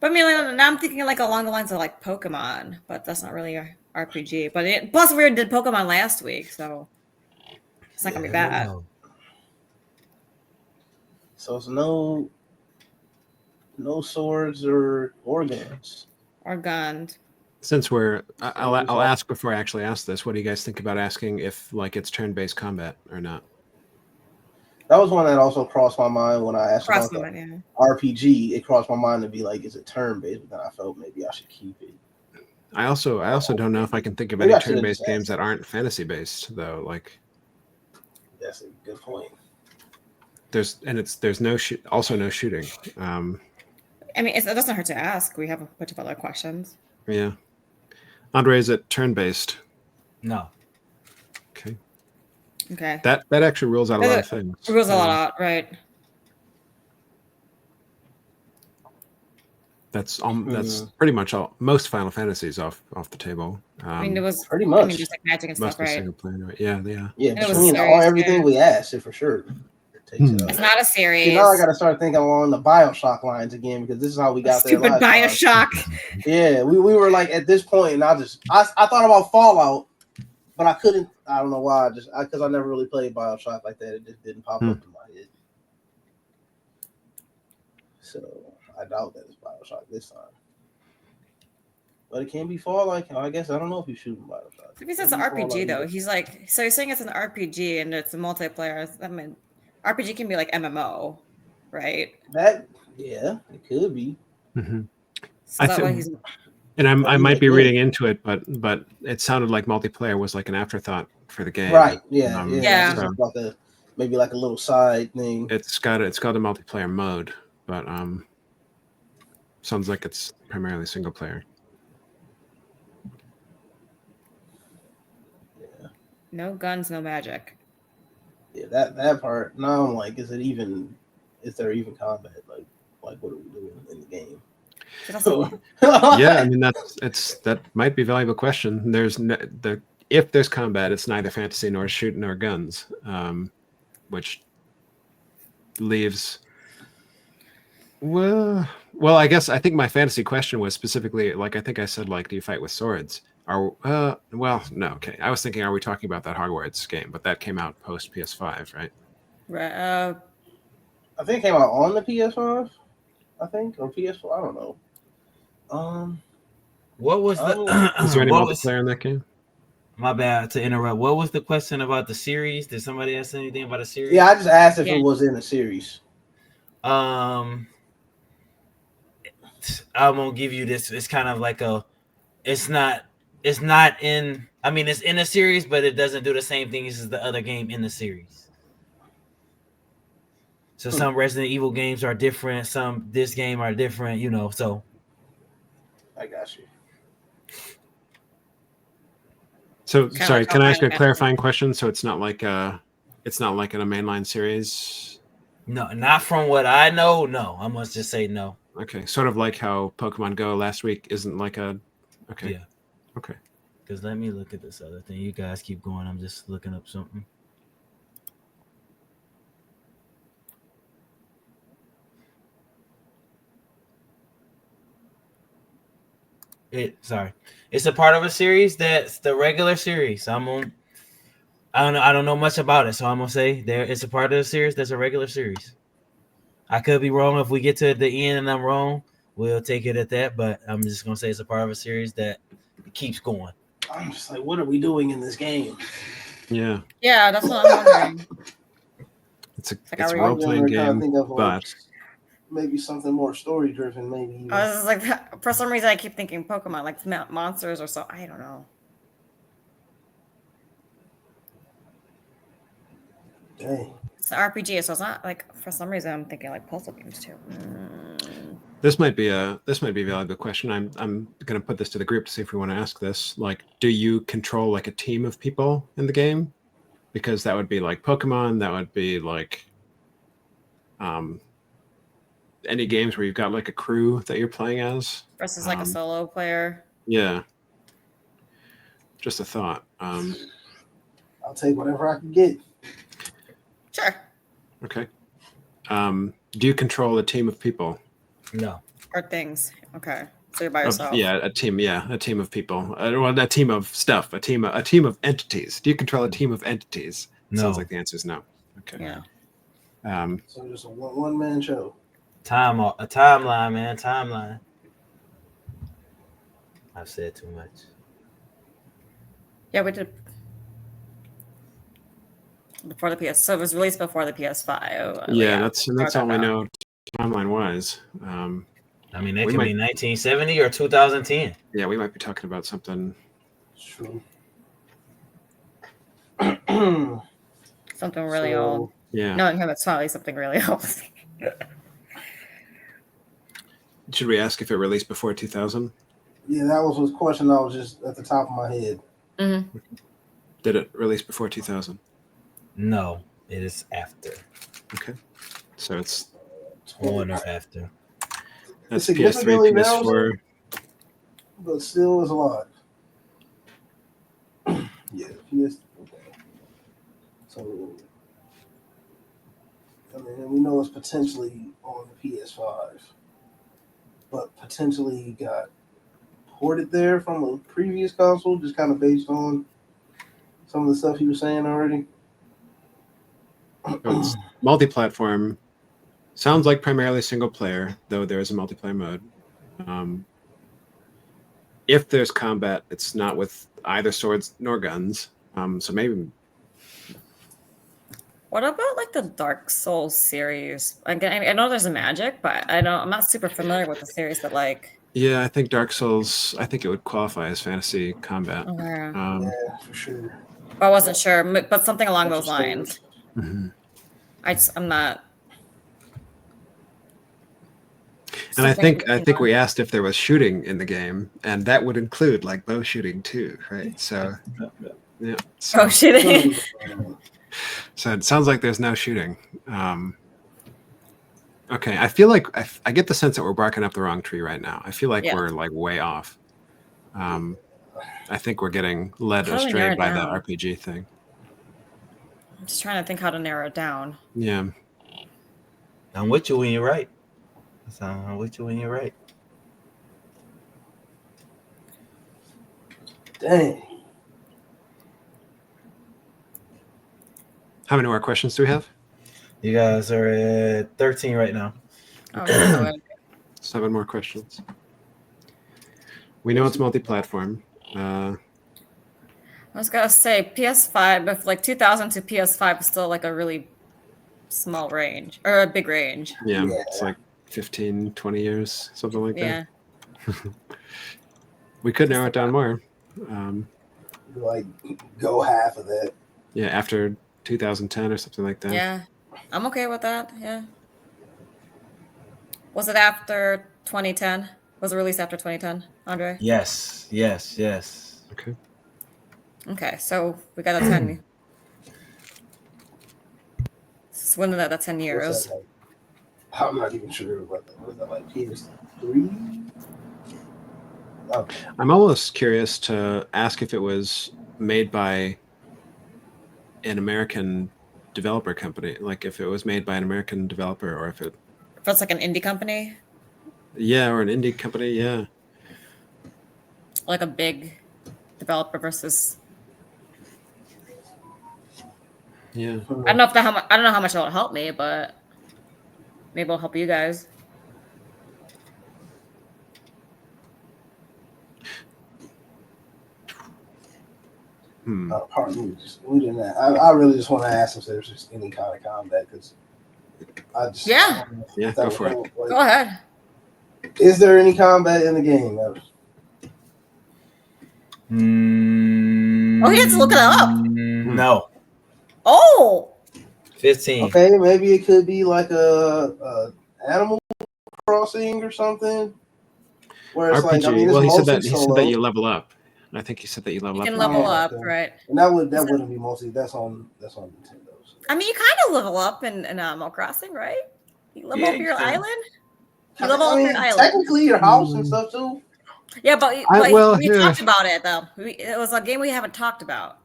But I mean, like, now I'm thinking like along the lines of like Pokemon, but that's not really a RPG. But plus we did Pokemon last week, so it's not gonna be bad. No. So it's no swords or guns. Or guns. Since I'll ask before I actually ask this. What do you guys think about asking if like it's turn-based combat or not? That was one that also crossed my mind when I asked Cross about my the mind, RPG. It crossed my mind to be like, is it turn based? But then I felt maybe I should keep it. I also don't know if I can think of Maybe any I should've turn-based just games asked. that aren't fantasy-based though. Like That's a good point. there's no shooting. I mean, it doesn't hurt to ask. We have a bunch of other questions. Yeah. Andre, is it turn-based? No. Okay. Okay. That actually rules out a lot of things. It rules a lot out, right? That's pretty much all. Most Final Fantasies off the table. I mean, it was pretty I much. mean, just like magic and Most stuff, of right? single player. Yeah. Yeah, And it was between serious, everything yeah. we asked, it for sure takes it up. It's not a series. See, now I got to start thinking along the Bioshock lines again because this is how we got there. Stupid last time. Bioshock. Yeah, we were like at this point, and I thought about Fallout, but I couldn't. I don't know why. Because I never really played Bioshock like that. It just didn't pop up in my head. So I doubt that it's Bioshock this time. But it can be Fallout. I guess I don't know if he's shooting Bioshock. If he says an RPG though, he's like, so you're saying it's an RPG and it's a multiplayer. I mean, RPG can be like MMO, right? Yeah, it could be. Mm-hmm. So that way he's. And I might be reading into it, but it sounded like multiplayer was like an afterthought for the game. Right? Yeah. Yeah. So maybe like a little side thing. It's got a multiplayer mode, but sounds like it's primarily single player. No guns, no magic. Yeah, that part. Now I'm like, is there even combat? Like what are we doing in the game? Yeah, I mean that might be a valuable question. If there's combat, it's neither fantasy nor shooting nor guns, which leaves. Well, I guess I think my fantasy question was specifically like I think I said like, do you fight with swords? Well, no, okay. I was thinking, are we talking about that Hogwarts game? But that came out post PS5, right? Right. I think it came out on the PS5. I think or PS4. I don't know. What was the? Is there any what multiplayer in that game? My bad to interrupt. What was the question about the series? Did somebody ask anything about a series? Yeah, I just asked if it was in a series. I'm gonna give you this. It's kind of like it's not in. I mean, it's in a series, but it doesn't do the same thing as the other game in the series. So some Resident Evil games are different. Some this game are different. So. I got you. So sorry, can I ask a clarifying question? So it's not like in a mainline series. No, not from what I know. No, I must just say no. Okay, sort of like how Pokemon Go last week isn't like a. Okay. Yeah. Okay. Because let me look at this other thing. You guys keep going. I'm just looking up something. It's a part of a series that's the regular series. I don't know much about it, so I'm gonna say it's a part of the series that's a regular series. I could be wrong. If we get to the end and I'm wrong, we'll take it at that. But I'm just gonna say it's a part of a series that keeps going. I'm just like, what are we doing in this game? Yeah. Yeah, that's what I'm wondering. It's a role-playing game, but maybe something more story-driven. Maybe. I was like, for some reason, I keep thinking Pokemon, like monsters or so. I don't know. Dang. It's an RPG, so it's not like for some reason I'm thinking like puzzle games too. This might be a valuable question. I'm gonna put this to the group to see if we want to ask this. Like, do you control like a team of people in the game? Because that would be like Pokemon. That would be like any games where you've got like a crew that you're playing as versus like a solo player. Yeah. Just a thought. I'll take whatever I can get. Sure. Okay. Do you control a team of people? No. Or things. Okay. So you're by yourself. A team. Yeah, a team of people. A team of stuff. A team of entities. Do you control a team of entities? No. Sounds like the answer is no. Okay. Yeah. So just a one-man show. A timeline, man. Timeline. I've said too much. Yeah, we did. Before the PS, so it was released before the PS5. Yeah, that's all we know timeline wise. I mean, it could be 1970 or 2010. Yeah, we might be talking about something. True. Something really old. Yeah. No, it's probably something really old. Should we ask if it released before 2000? Yeah, that was a question I was just at the top of my head. Mm-hmm. Did it release before 2000? No, it is after. Okay. So it's on or after. That's PS3, PS4. But still is a lot. Yeah, PS. Okay. So, I mean, we know it's potentially on the PS5, but potentially got ported there from a previous console, just kind of based on some of the stuff you were saying already. It's multi-platform. Sounds like primarily single player, though there is a multiplayer mode. If there's combat, it's not with either swords nor guns. So maybe. What about like the Dark Souls series? Again, I know there's a magic, but I'm not super familiar with the series. But like, yeah, I think Dark Souls. I think it would qualify as fantasy combat. Yeah, for sure. I wasn't sure, but something along those lines. Mm-hmm. I'm not. And I think we asked if there was shooting in the game, and that would include like bow shooting too, right? So yeah. Oh, shooting. So it sounds like there's no shooting. Okay, I feel like I get the sense that we're barking up the wrong tree right now. I feel like Yeah. we're like way off. I think we're getting led How do we astray narrow it by the down? RPG thing. I'm just trying to think how to narrow it down. Yeah. I'm with you when you're right. I'm with you when you're right. Dang. How many more questions do we have? You guys are at 13 right now. Oh, so 7 more questions. We know it's multi-platform. I was gonna say PS5, but like 2000 to PS5 is still like a really small range or a big range. Yeah, Yeah. it's like 15, 20 years, something like Yeah. that. We could narrow it down more. Like go half of that. Yeah, after 2010 or something like that. Yeah. I'm okay with that. Yeah. Was it after 2010? Was it released after 2010, Andre? Yes, yes, yes. Okay. Okay, so we got a 10. It's within that 10 What's years. that like? I'm not even sure about that. Was that like PS3? Okay. I'm almost curious to ask if it was made by an American developer company, like if it was made by an American developer or if it, If it's like an indie company, yeah, or an indie company, yeah. like a big developer versus. Yeah. I don't know if that I don't know how much it'll help me, but maybe it'll help you guys. Pardon me. We didn't. I really just want to ask if there's just any kind of combat because I just Yeah. I don't know if Yeah, that go would for it. help. Like, Go ahead. is there any combat in the game? Oh, he has to look it up. No. Oh, 15. Okay, maybe it could be like a Animal Crossing or something. Where it's RPG. like, I mean, it's Well, he said mostly that solo. you level up. I think he said that you level you up. can in the level game. up, okay. right? And that wouldn't be mostly. That's on Nintendo. So. I mean, you kind of level up in Animal Crossing, right? You level up your island. You level up your island. Technically, your house and stuff too. Yeah, but we talked about it though. It was a game we haven't talked about.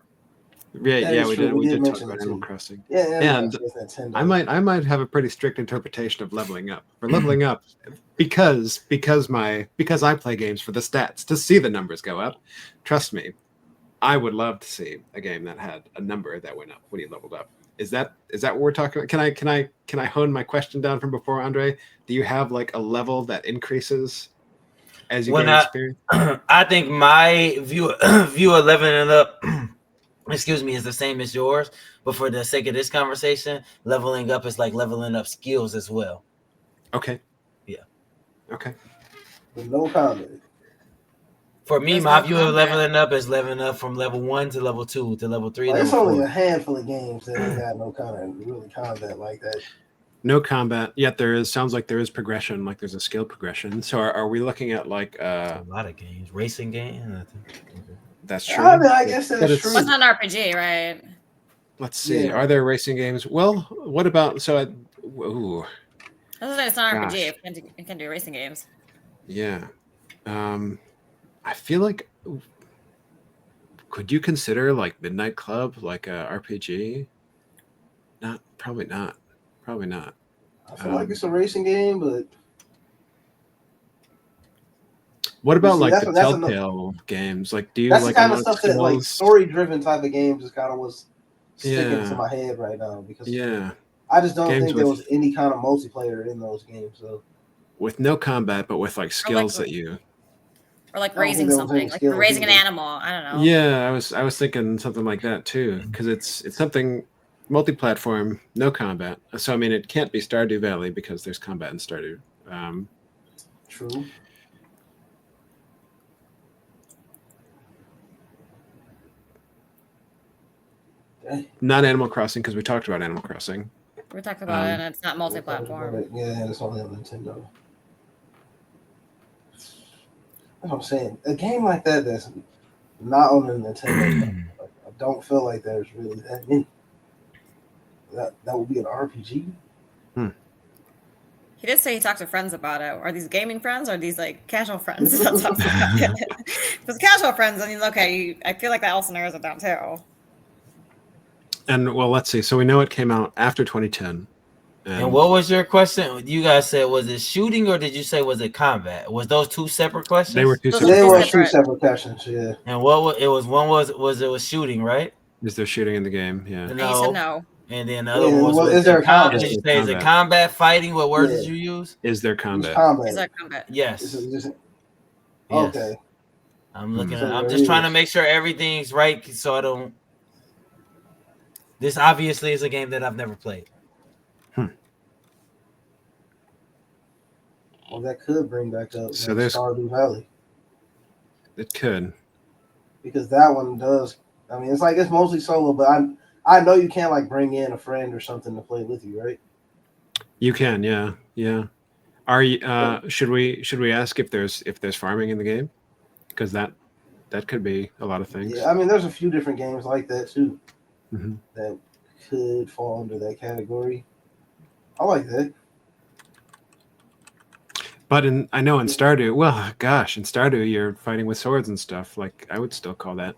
Yeah, we true. did. We did talk mention about it Animal too. Crossing. Yeah, and it's Nintendo. I might have a pretty strict interpretation of leveling up. We're leveling up because I play games for the stats to see the numbers go up. Trust me, I would love to see a game that had a number that went up when you leveled up. Is that what we're talking about? Can I hone my question down from before, Andre? Do you have like a level that increases as you gain experience? I think my view of leveling up excuse me, is the same as yours, but for the sake of this conversation, leveling up is like leveling up skills as well. Okay. Yeah. Okay. With no combat. For me, There's my no view of combat. leveling up is leveling up from level 1 to level 2 to level 3. It's level only 4. a handful of games that ain't got no kind of really combat like that. No combat, yet sounds like there is progression, like there's a skill progression. So are we looking at like a lot of games, racing games? That's true. I mean, I guess that's true. It's not an RPG, right? Let's see. Yeah. Are there racing games? Well, what about it's not an RPG. It can do racing games. Yeah. I feel like could you consider like Midnight Club like a RPG? Probably not. I feel like it's a racing game, but what about like the that's Telltale games? Like, do you that's like the kind of stuff that like skills? story-driven type of games is kind of what's sticking to my head right now because I just don't think there was any kind of multiplayer in those games. So with no combat, but with like skills that you or like raising something, like raising an animal. I don't know. Yeah, I was thinking something like that too, because it's something multi-platform, no combat. So I mean, it can't be Stardew Valley because there's combat in Stardew. True. Not Animal Crossing because we talked about Animal Crossing. We talked about it, and it's not multi-platform. Yeah, it's only on Nintendo. That's what I'm saying. A game like that's not on the Nintendo. I don't feel like there's really that many. That would be an RPG. He did say he talked to friends about it. Are these gaming friends or are these like casual friends that talks about it? If it's casual friends, then okay. I feel like that also narrows it down too. And well, let's see. So we know it came out after 2010. And what was your question? You guys said, was it shooting or did you say was it combat? Was those two separate questions? They were two Those separate. They were questions. two separate questions. Yeah. And it was shooting, right? Is there shooting in the game? Yeah. And you said no. And then the other one was is there combat? Did you say is it combat fighting? What words did you use? Is there combat? Is there combat? Yes. Okay. I'm looking at I'm just trying to make sure everything's right so I don't. This obviously is a game that I've never played. Well, that could bring back up So there's Stardew Valley. It could. Because that one does. I mean, it's mostly solo, but I know you can't like bring in a friend or something to play with you, right? You can, yeah. Are you? Should we ask if there's farming in the game? Because that could be a lot of things. Yeah, I mean, there's a few different games like that too that could fall under that category. I like that. But I know in Stardew, in Stardew you're fighting with swords and stuff. Like I would still call that.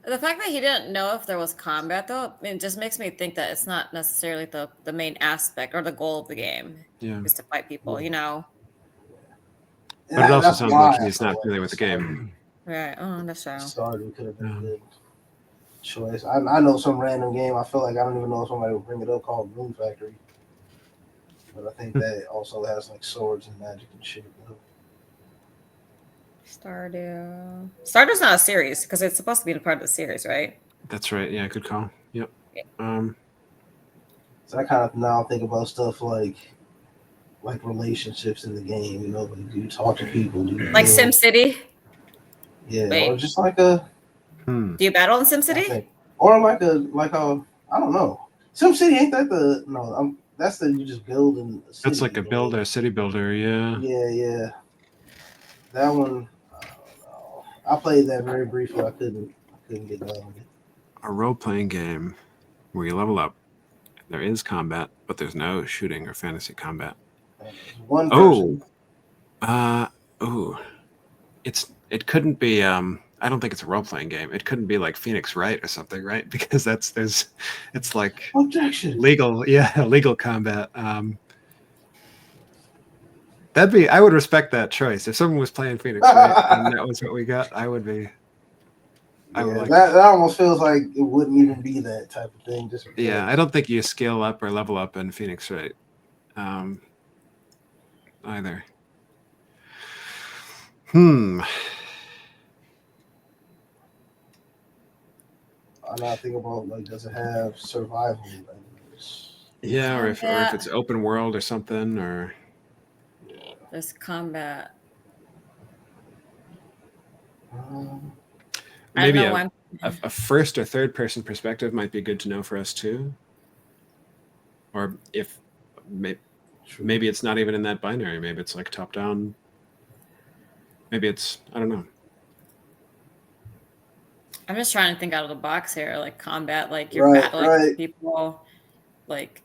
The fact that he didn't know if there was combat, though, it just makes me think that it's not necessarily the main aspect or the goal of the game. Yeah. Is to fight people, you know. But it also sounds like he's not familiar with the game. Right. Oh, that's true. Stardew could have been a good choice. I know some random game. I feel like I don't even know if somebody would bring it up called Moon Factory. But I think that also has like swords and magic and shit. Stardew's not a series because it's supposed to be a part of the series, right? That's right. Yeah, good call. Yep. So I kind of now think about stuff like relationships in the game. You know, like, do you talk to people? Like SimCity? Yeah, or just like a. Do you battle in SimCity? Or like a I don't know. SimCity ain't that the no? That's the you just build in. That's like a city builder. Yeah. Yeah. That one. I don't know. I played that very briefly. I couldn't get done with it. A role-playing game where you level up. There is combat, but there's no shooting or fantasy combat. One person. It couldn't be. I don't think it's a role-playing game. It couldn't be like Phoenix Wright or something, right? Because it's like objection. Legal combat. I would respect that choice. If someone was playing Phoenix Wright and that was what we got, I would be. That almost feels like it wouldn't even be that type of thing. I don't think you scale up or level up in Phoenix Wright either. I'm not thinking about like, does it have survival? Yeah, or if it's open world or something, or there's combat. Maybe a first or third person perspective might be good to know for us too. Or if maybe it's not even in that binary. Maybe it's like top down. Maybe it's, I don't know. I'm just trying to think out of the box here, like combat, like you're battling people, like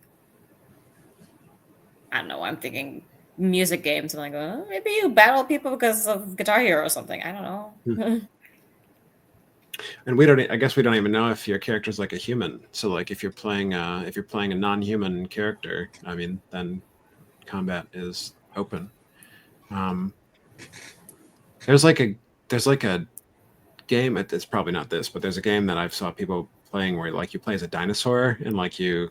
I don't know. I'm thinking music games. I'm like, maybe you battle people because of Guitar Hero or something. I don't know. And I guess we don't even know if your character's like a human. So like if you're playing a non-human character, I mean, then combat is open. There's like a game. It's probably not this, but there's a game that I've saw people playing where like you play as a dinosaur and like you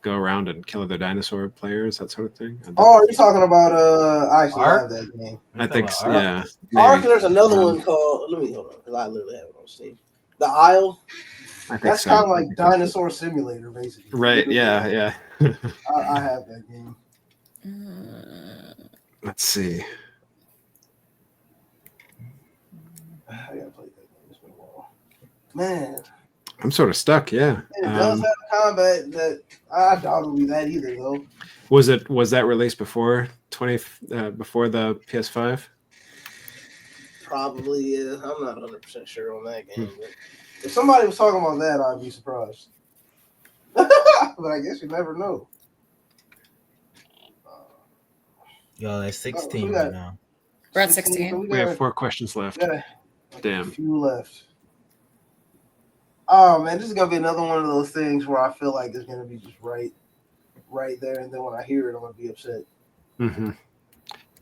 go around and kill other dinosaur players, that sort of thing. Oh, are you talking about I actually have that game. I think so, yeah. Ark, there's another one called, let me hold on, because I literally have it on Steam. The Isle. That's kind of like Dinosaur Simulator, basically. Right, yeah. I have that game. Let's see. I gotta play that game. It's been a while. Man. I'm sort of stuck, yeah. It does have combat that I doubt it'll be that either, though. Was that released before before the PS5? Probably, yeah. I'm not 100% sure on that game. But if somebody was talking about that, I'd be surprised. but I guess you never know. Yo, that's So 16 we right got now. We're at 16, 16. We have 4 questions left. got a Damn. few left. Oh man, this is gonna be another one of those things where I feel like it's gonna be just right there, and then when I hear it, I'm gonna be upset. Mm-hmm.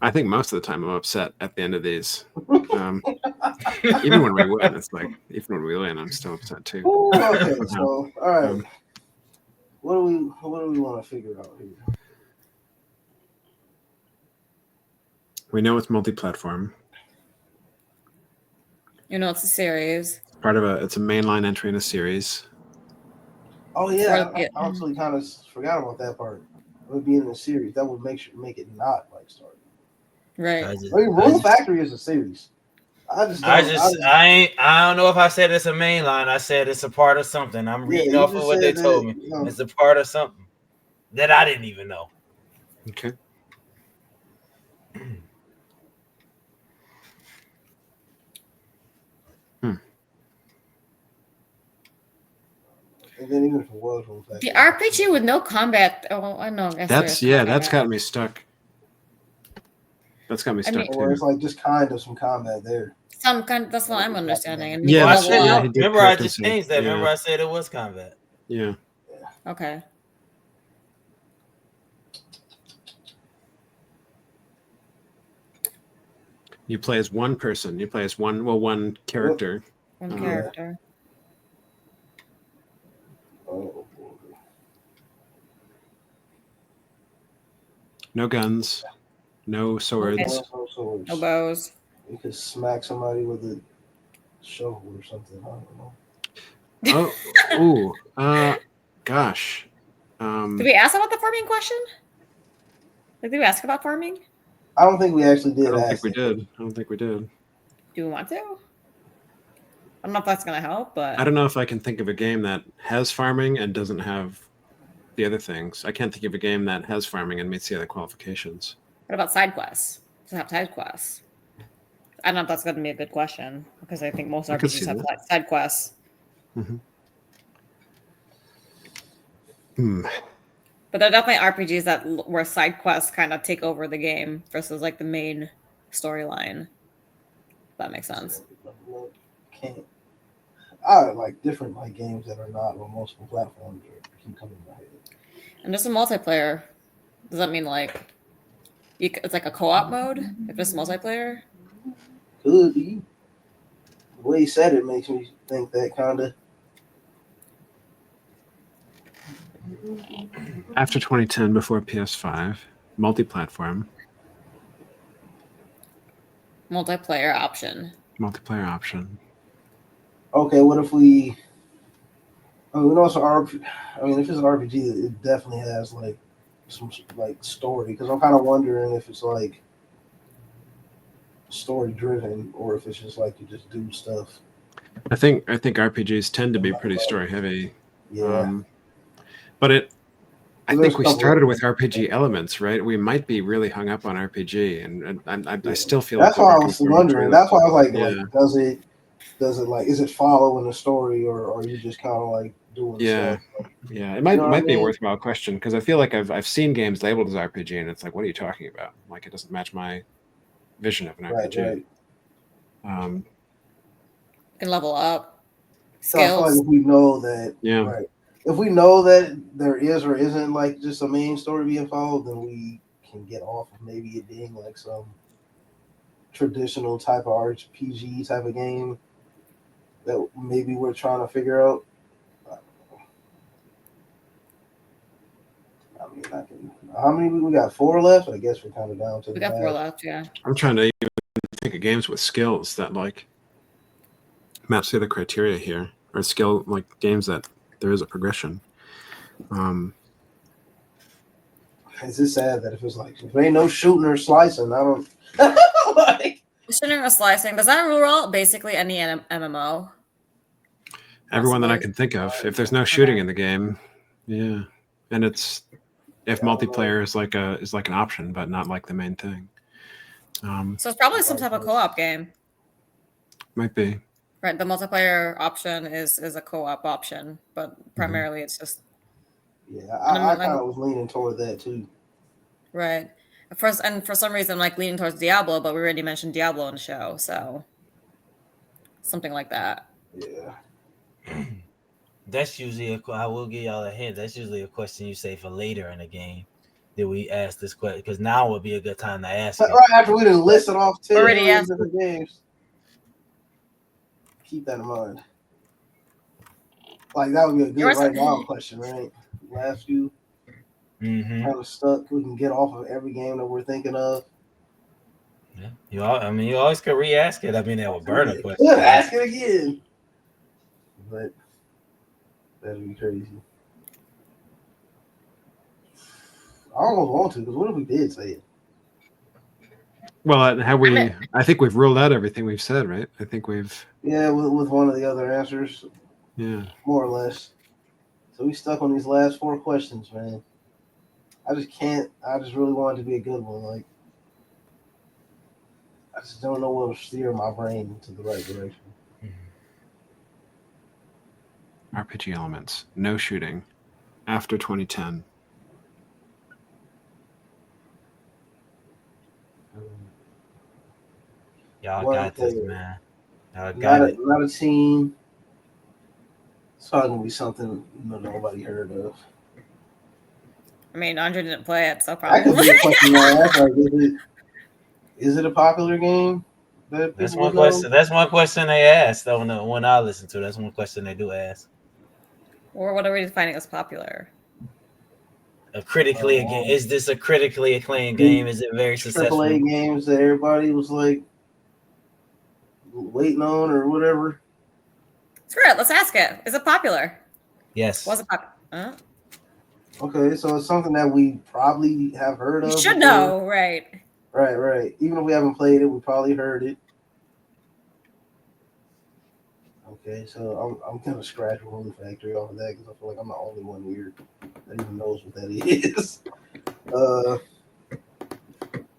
I think most of the time I'm upset at the end of these. Even when we win, it's like even when we win, I'm still upset too. Ooh, okay, so all right, Um, what do we want to figure out here? we know it's multi-platform. You know, it's a series. It's a mainline entry in a series. Oh yeah, I actually kind of forgot about that part. It would be in a series. That would make it not like Star. Right. I mean, Room Factory is a series. I don't know if I said it's a main line. I said it's a part of something. I'm reading off of what they told me. It's a part of something that I didn't even know. Okay. And then even if it was Room Factory, the RPG with no combat. Oh, I know. That's got me stuck. That's got me stuck too. Or it's like just kind of some combat there. Some kind. That's what I'm understanding. And yeah, remember I just changed that. Yeah. Remember I said it was combat. Yeah. Okay. You play as one person. You play as one character. One character. Oh. No guns. No swords. No bows. You could smack somebody with a shovel or something. I don't know. Gosh. Did we ask about the farming question? Did we ask about farming? I don't think we actually did. I don't think we did. Do we want to? I don't know if that's going to help, but I don't know if I can think of a game that has farming and doesn't have the other things. I can't think of a game that has farming and meets the other qualifications. What about side quests? Does it have side quests? I don't know if that's going to be a good question because I think most RPGs have side quests. Mm-hmm. But there are definitely RPGs where side quests kind of take over the game versus like the main storyline. If that makes sense. I like different like games that are not on multiple platforms keep coming to my head. And just a multiplayer. Does that mean like it's like a co-op mode if it's multiplayer? Could be. The way he said it makes me think that kind of. After 2010, before PS5, multi-platform. Multiplayer option. Okay, what if we? I mean, if it's an RPG, it definitely has like some like story. Because I'm kind of wondering if it's like story driven or if it's just like you just do stuff. I think RPGs tend to be pretty story heavy. Yeah. But I think we started with RPG elements, right? We might be really hung up on RPG, and I still feel that's why I was wondering. That's why I was like, does it like, is it following the story, or are you just kind of like doing stuff? Yeah, it might be a worthwhile question because I feel like I've seen games labeled as RPG, and it's like, what are you talking about? Like, it doesn't match my vision of an RPG. Right. You can level up. So I feel like if we know that, if we know that there is or isn't like just a main story being followed, then we can get off of maybe it being like some traditional type of RPG type of game that maybe we're trying to figure out. I mean, how many we got? 4 left. I guess we're kind of down to. We got 4 left. Yeah. I'm trying to even think of games with skills that like match the other criteria here, or skill like games that there is a progression. It's just sad that if there ain't no shooting or slicing, I don't like shooting or slicing. Does that rule out basically any MMO? Everyone that I can think of. If there's no shooting in the game, yeah, and if multiplayer is like an option, but not like the main thing. So it's probably some type of co-op game. Might be. Right, the multiplayer option is a co-op option, but primarily it's just Yeah, And I I'm kind like, of was leaning toward that too. right. First, and for some reason, I'm like leaning towards Diablo, but we already mentioned Diablo in the show, so something like that. Yeah. That's usually I will give y'all a hint. That's usually a question you say for later in the game. Did we ask this question? Because now would be a good time to ask it. Right after we done listed off 10 Already million asked. different games. Keep that in mind. Like that would be a good right now question, right? Last few Mm-hmm. kind of stuck. We can get off of every game that we're thinking of. Yeah. You always could re-ask it. I mean, that would burn a question. Yeah, ask it again. But that'd be crazy. I almost want to, because what if we did say it? Well, have we? I think we've ruled out everything we've said, right? I think we've. Yeah, with one of the other answers. Yeah. More or less. So we stuck on these last 4 questions, man. I just can't. I just really want it to be a good one. Like, I just don't know what will steer my brain to the right direction. RPG elements. No shooting. After 2010. Y'all got this, man. Y'all got it. Not a team. It's probably gonna be something nobody heard of. I mean, Andre didn't play it, so That could probably. be a question I ask. Like, is it a popular game that That's people one would know? question. That's one question they asked. Though when I listen to, that's one question they do ask. Or what are we defining as popular? Is this a critically acclaimed game? Is it very successful? AAA games that everybody was like waiting on or whatever. Screw it. Let's ask it. Is it popular? Yes. Was it popular? Okay, so it's something that we probably have heard of. You should know, right? Right. Even if we haven't played it, we probably heard it. Okay, so I'm gonna scratch Rolling Factory off of that because I feel like I'm the only one here that even knows what that is.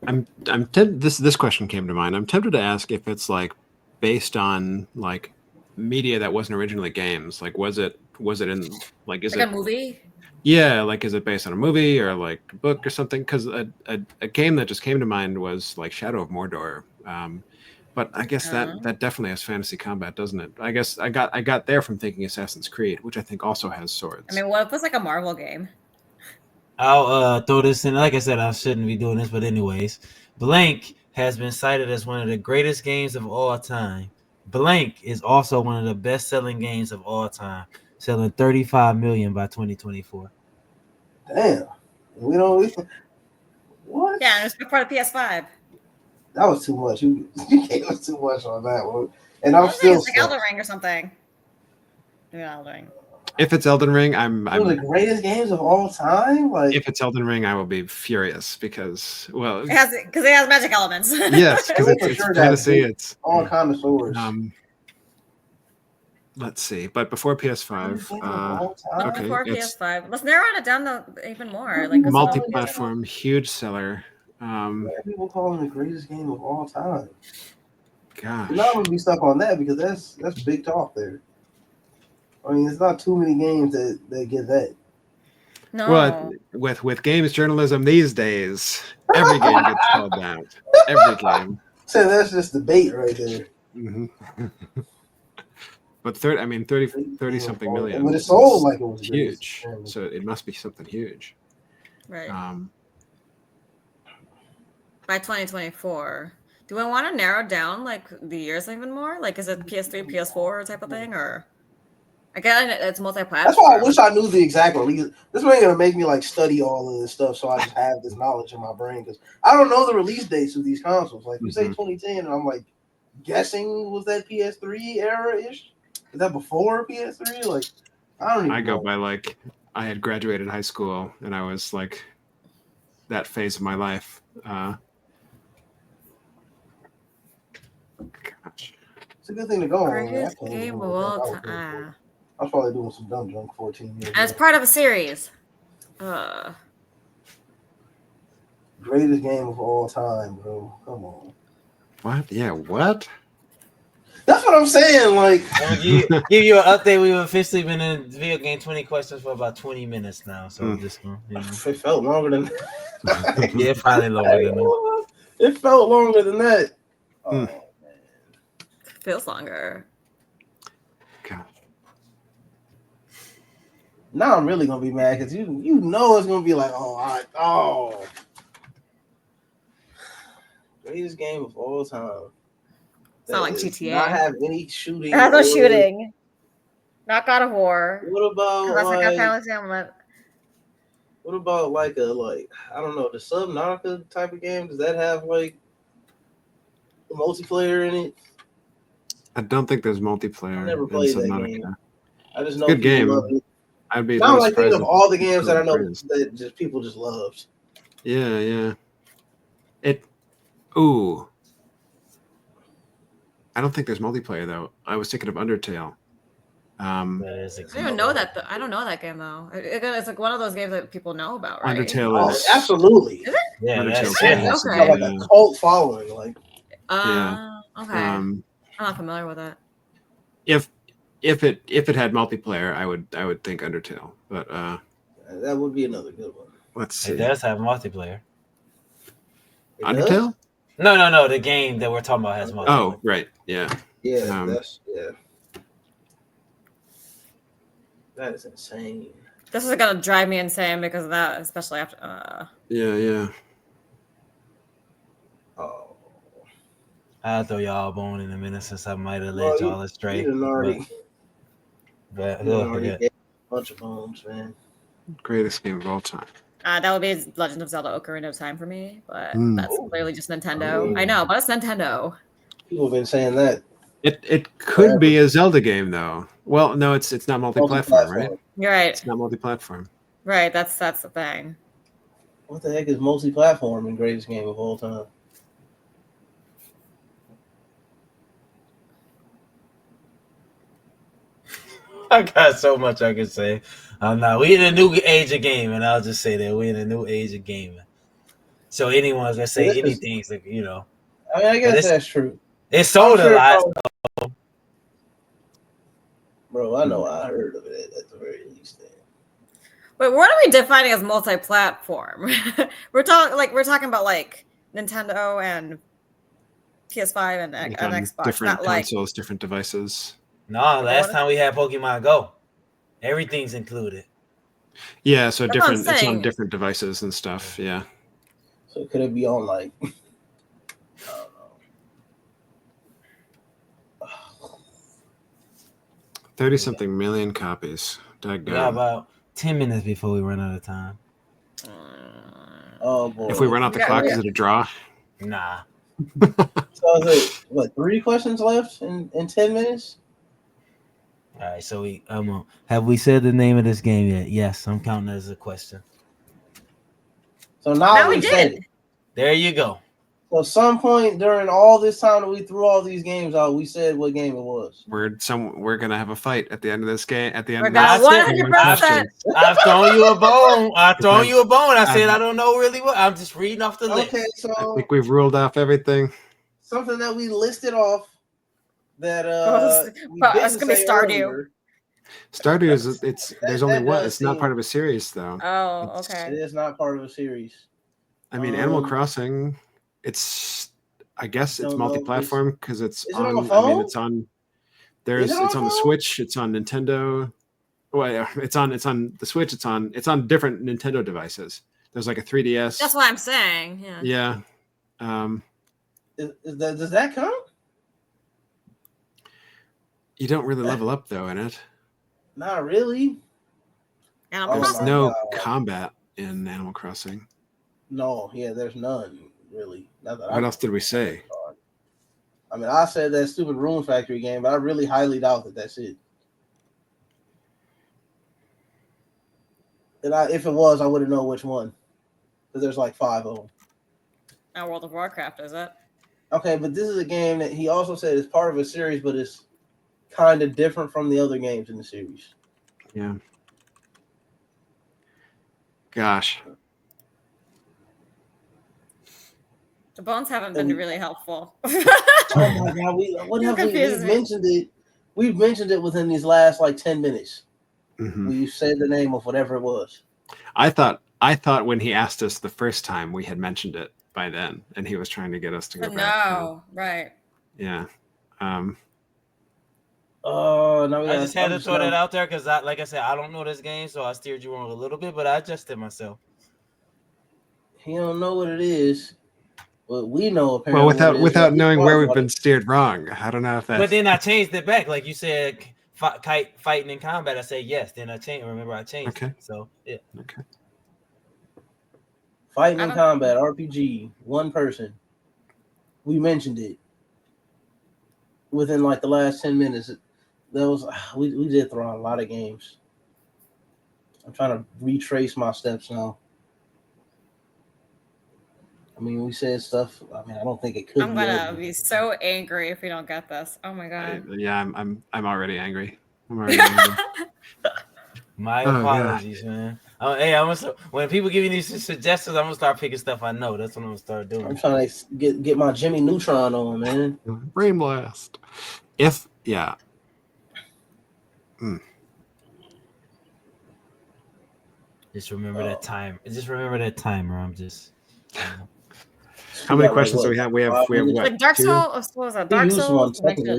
I'm tempted. This question came to mind. I'm tempted to ask if it's like based on like media that wasn't originally games. Like, was it in like is like it a movie? Yeah, like is it based on a movie or like a book or something? Because a game that just came to mind was like Shadow of Mordor. But I guess that definitely has fantasy combat, doesn't it? I guess I got there from thinking Assassin's Creed, which I think also has swords. I mean, what if it was like a Marvel game? I'll throw this in. Like I said, I shouldn't be doing this, but anyways, Blank has been cited as one of the greatest games of all time. Blank is also one of the best-selling games of all time, selling 35 million by 2024. Damn, we don't. What? Yeah, and it was before the PS5. That was too much. You gave us too much on that one, and I'm still it's like Elden Ring or something. Maybe not Elden Ring. If it's Elden Ring, I'm one of the greatest games of all time. Like, if it's Elden Ring, I will be furious because it has magic elements. Yes, because it's fantasy. It's all connoisseurs. Let's see, but before PS5, okay, before PS5. Let's narrow it down even more. Like multi-platform, huge seller. People call it the greatest game of all time. Gosh, you're not gonna be stuck on that because that's big talk there. I mean, it's not too many games that get that. No. Well, with games journalism these days, every game gets called out. Every game. So that's just debate right there. Mm-hmm. But 30 something million. But it sold like it was huge. So it must be something huge. Right. By 2024. Do I want to narrow down like the years even more? Like, is it PS3, PS4 type of thing, or again, it's multi-platform? That's why I wish I knew the exact release. This ain't gonna make me like study all of this stuff, so I just have this knowledge in my brain because I don't know the release dates of these consoles. Like you say 2010, and I'm like guessing was that PS3 era ish? Is that before PS3? Like I don't even. I go by like I had graduated high school and I was like that phase of my life. Gosh. It's a good thing to go on. Greatest game of all time. I was probably doing some dumb junk 14 years as part of a series. Greatest game of all time, bro. Come on. What? Yeah, what? That's what I'm saying. Like, I'm gonna give you an update. We've officially been in video game 20 questions for about 20 minutes now. So I'm just gonna, it felt longer than yeah, probably longer than that. It felt longer than that. Oh man. Feels longer. God. Now I'm really gonna be mad because you know it's gonna be like, greatest game of all time. It's not like Does GTA. not have any shooting. It has no shooting. Not God of War. What about That's like a like? fantasy element. What about like I don't know, the Subnautica type of game? Does that have like multiplayer in it? I don't think there's I multiplayer never in played that game. Subnautica. I just It's know a good people game. love it. I'd be a Now I'm little like thinking surprised of if all the it's games that I know praised. that just people just loved. Yeah. Ooh. I don't think there's multiplayer though. I was thinking of Undertale. That is I don't even know that. I don't know that game though. It's like one of those games that people know about, right? Undertale Oh, is absolutely. Is it? Yeah, Undertale's that's Really? it. It's Okay. got like a cult following. Like, Okay. Um, I'm not familiar with it. if it had multiplayer, I would think Undertale. But that would be another good one. let's see. It does have multiplayer. It Undertale? does? No. The game that we're talking about has multiplayer. Oh, right. Yeah. Yeah, that is insane. This is gonna drive me insane because of that, especially after. Yeah. Oh, I'll throw y'all a bone in a minute since I might have led y'all astray. You already But gave a bunch of bones, man. Greatest game of all time. That would be Legend of Zelda: Ocarina of Time for me, but that's clearly just Nintendo. Ooh. I know, but it's Nintendo. People have been saying that. It could be a Zelda game though. Well, no, it's not multi-platform, right? You're right. It's not multi-platform. Right, that's the thing. What the heck is multi-platform in greatest game of all time? I got so much I can say. We in a new age of gaming. I'll just say that we're in a new age of gaming. So anyone's gonna say anything's like, I mean, I guess that's true. It sold a lot. Bro, I know I heard of it at the very least. Wait, what are we defining as multi-platform? we're talking about like Nintendo and PS5 and Xbox, different not consoles, different devices. No, last time we had Pokemon Go, everything's included. Yeah, so different. It's on different devices and stuff. Yeah. So could it be on like? I don't know. 30-something million copies. We got about 10 minutes before we run out of time. Oh boy! If we run out the clock, is it a draw? Nah. So is it 3 questions left in 10 minutes? All right, so have we said the name of this game yet? Yes, I'm counting it as a question. So now we said it. There you go. So some point during all this time that we threw all these games out, we said what game it was. We're gonna have a fight at the end of this game. At the end we're of this, 100%. I've thrown you a bone. I said I don't know really what. I'm just reading off the list. Okay, so I think we've ruled off everything. Something that we listed off that it's gonna be Stardew. Stardew is there's only one. It's not part of a series though. Oh, okay. It is not part of a series. I mean, Animal Crossing. I guess it's multi-platform because it's on. The phone? I mean, it's on. It's on the Switch. It's on Nintendo. Well, it's on the Switch. It's on different Nintendo devices. There's like a 3DS. That's what I'm saying. Yeah. Does that count? You don't really level up though in it. Not really. There's no combat in Animal Crossing. No, there's none really. What else did we say? I mean, I said that stupid Rune Factory game, but I really highly doubt that that's it. And if it was, I wouldn't know which one. Because there's like 5 of them. Now World of Warcraft, is it? Okay, but this is a game that he also said is part of a series, but it's kind of different from the other games in the series. Yeah. Gosh. The bones haven't been really helpful. Oh my god, we confuses me. mentioned it. We've mentioned it within these last like 10 minutes. Mhm. We said the name of whatever it was. I thought when he asked us the first time, we had mentioned it by then, and he was trying to get us to go But back. no, right. Yeah. Oh, no, I just had to throw that out there because, like I said, I don't know this game, so I steered you wrong a little bit, but I adjusted myself. He don't know what it is, but we know apparently. Well, without knowing where we've been steered wrong, I don't know if that's. But then I changed it back, like you said, fighting in combat. I say yes. Then I changed. Remember, I changed. Okay. It. So yeah. Okay. Fighting in combat RPG, one person. We mentioned it within like the last 10 minutes. That was we did throw out a lot of games. I'm trying to retrace my steps now. I mean, we said stuff. I mean, I don't think it could. I'm gonna be so angry if we don't get this. Oh my god. Yeah, I'm already angry. I'm already angry. My apologies, man. Hey, when people give me these suggestions, I'm gonna start picking stuff I know. That's what I'm gonna start doing. I'm trying to get my Jimmy Neutron on, man. Brain blast. Yeah. Just remember that time. Just remember that timer. I'm just. How many questions do we have? We have what? Like Dark Souls. What was that? Dark Souls.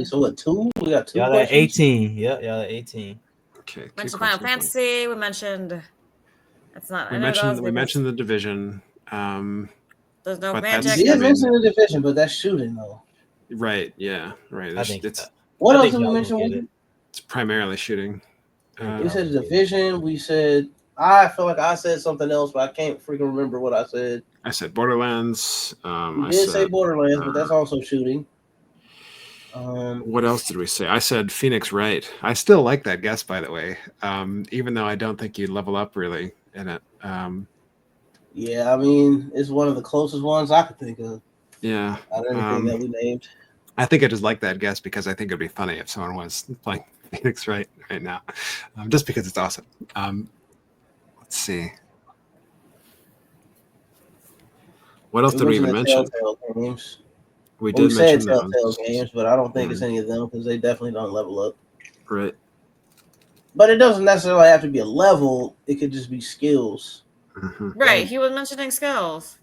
So what? 2? We got 2. Y'all at 18. Yeah, y'all at 18. Okay. We mentioned Final Fantasy. We mentioned. That's not. We mentioned the Division. There's no magic. We did mention the Division, but that's shooting though. Right. Yeah. Right. What else did we mention? It's primarily shooting. We said the Division. We said. I feel like I said something else, but I can't freaking remember what I said. I said Borderlands. We did say Borderlands, but that's also shooting. What else did we say? I said Phoenix Wright. I still like that guess, by the way, even though I don't think you level up really in it. Yeah, I mean, it's one of the closest ones I could think of. Yeah. Out of anything that we named. I think I just like that guess because I think it'd be funny if someone was playing Phoenix Wright right now, just because it's awesome. Let's see. What else did we even mention? We did mention Telltale games, but I don't think it's any of them because they definitely don't level up. Right. But it doesn't necessarily have to be a level. It could just be skills. Mm-hmm. Right. He was mentioning skills.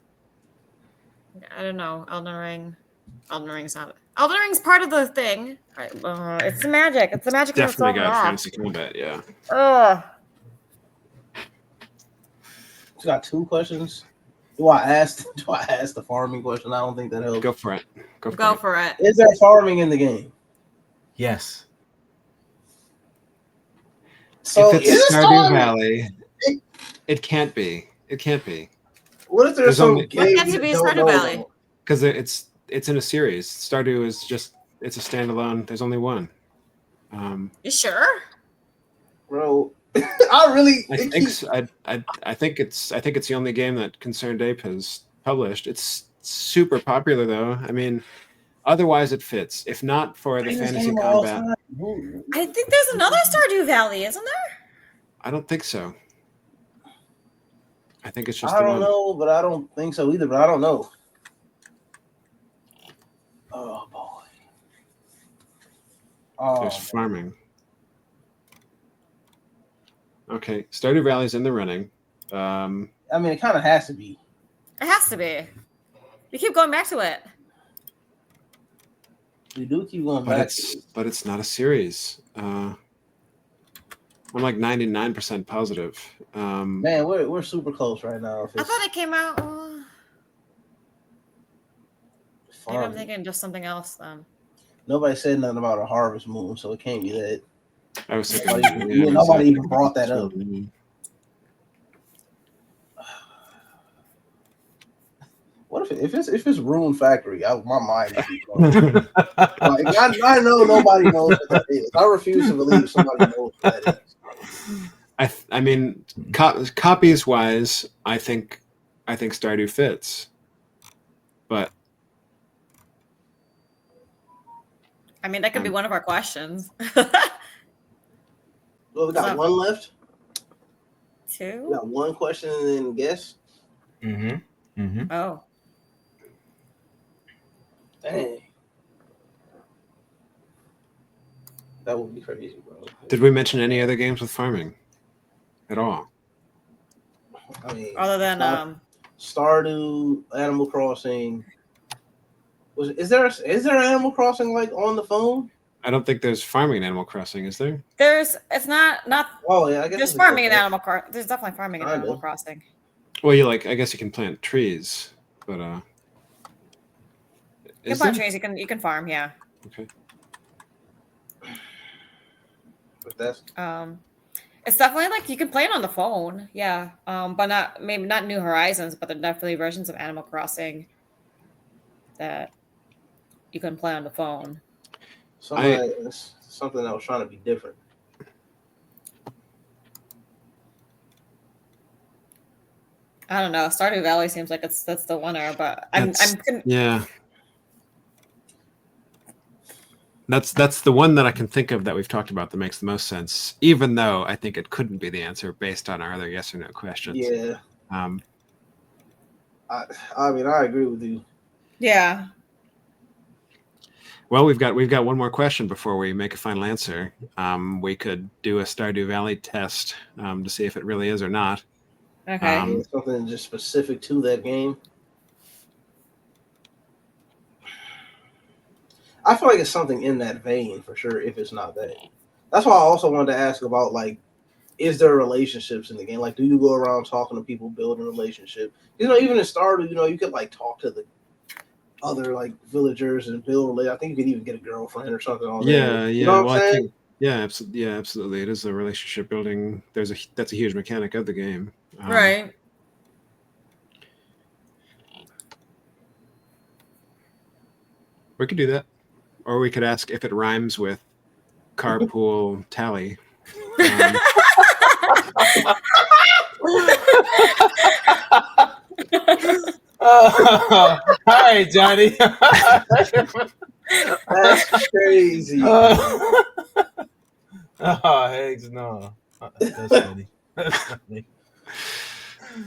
I don't know. Elden Ring. Elden Ring's not. Elden Ring's part of the thing. Right. It's the magic. It's the magic. Definitely got fantasy combat. Yeah. Ugh. It's got 2 questions. Do I ask the farming question? I don't think that helps. Go for it. Go for it. Is there farming in the game? Yes. So if it's Stardew Valley, it can't be. It can't be. What if there's some game what to be Stardew Valley? Because it's in a series. Stardew is just it's a standalone. There's only one. You sure? Bro, I think it's the only game that Concerned Ape has published. It's super popular though. I mean, otherwise it fits. If not for the fantasy combat, I think there's another Stardew Valley, isn't there? I don't think so. I think it's just. I don't know, but I don't think so either. But I don't know. Oh boy. There's farming. Okay, Stardew Valley's in the running. I mean, it kind of has to be. It has to be. We keep going back to it. We do keep going back. But it's not a series. I'm like 99% positive. Man, we're super close right now. I thought it came out. Maybe I'm thinking just something else then. Nobody said nothing about a harvest moon, so it can't be that. I was thinking nobody even brought that up. What if it's Rune Factory? My mind would be blown. Like, I know nobody knows what that is. I refuse to believe somebody knows what that is. I mean, copies wise, I think Stardew fits, but I mean that could be one of our questions. Well, we got one left. 2. We got one question and then guess. Mm-hmm. Mm-hmm. Oh. Dang. That would be crazy, bro. Did we mention any other games with farming at all? I mean, Other than Stardew, Animal Crossing. Is there Animal Crossing like on the phone? I don't think there's farming in Animal Crossing, is there? it's not. Oh yeah, I guess There's farming in Animal Crossing. There's definitely farming in Animal Crossing. Well, I guess you can plant trees, but You can plant trees. You can farm. Yeah. Okay. But that's it's definitely like you can play it on the phone. Yeah. But maybe not New Horizons, but there are definitely versions of Animal Crossing that you can play on the phone. something that was trying to be different. I don't know. Stardew Valley seems like that's the winner, but yeah. That's the one that I can think of that we've talked about that makes the most sense, even though I think it couldn't be the answer based on our other yes or no questions. Yeah. I mean, I agree with you. Yeah. Well, we've got one more question before we make a final answer. We could do a Stardew Valley test to see if it really is or not. Okay. Something just specific to that game. I feel like it's something in that vein for sure. If it's not that, that's why I also wanted to ask about like, is there relationships in the game? Like, do you go around talking to people, building relationships? Even in Stardew, you could like talk to the other like villagers and build relationships. I think you could even get a girlfriend or something on there. Yeah. You know what I'm saying? Absolutely. It is a relationship building. That's a huge mechanic of the game. Right. We could do that. Or we could ask if it rhymes with carpool tally. All right, Johnny. That's crazy. Oh, heck no. That's funny. That's funny.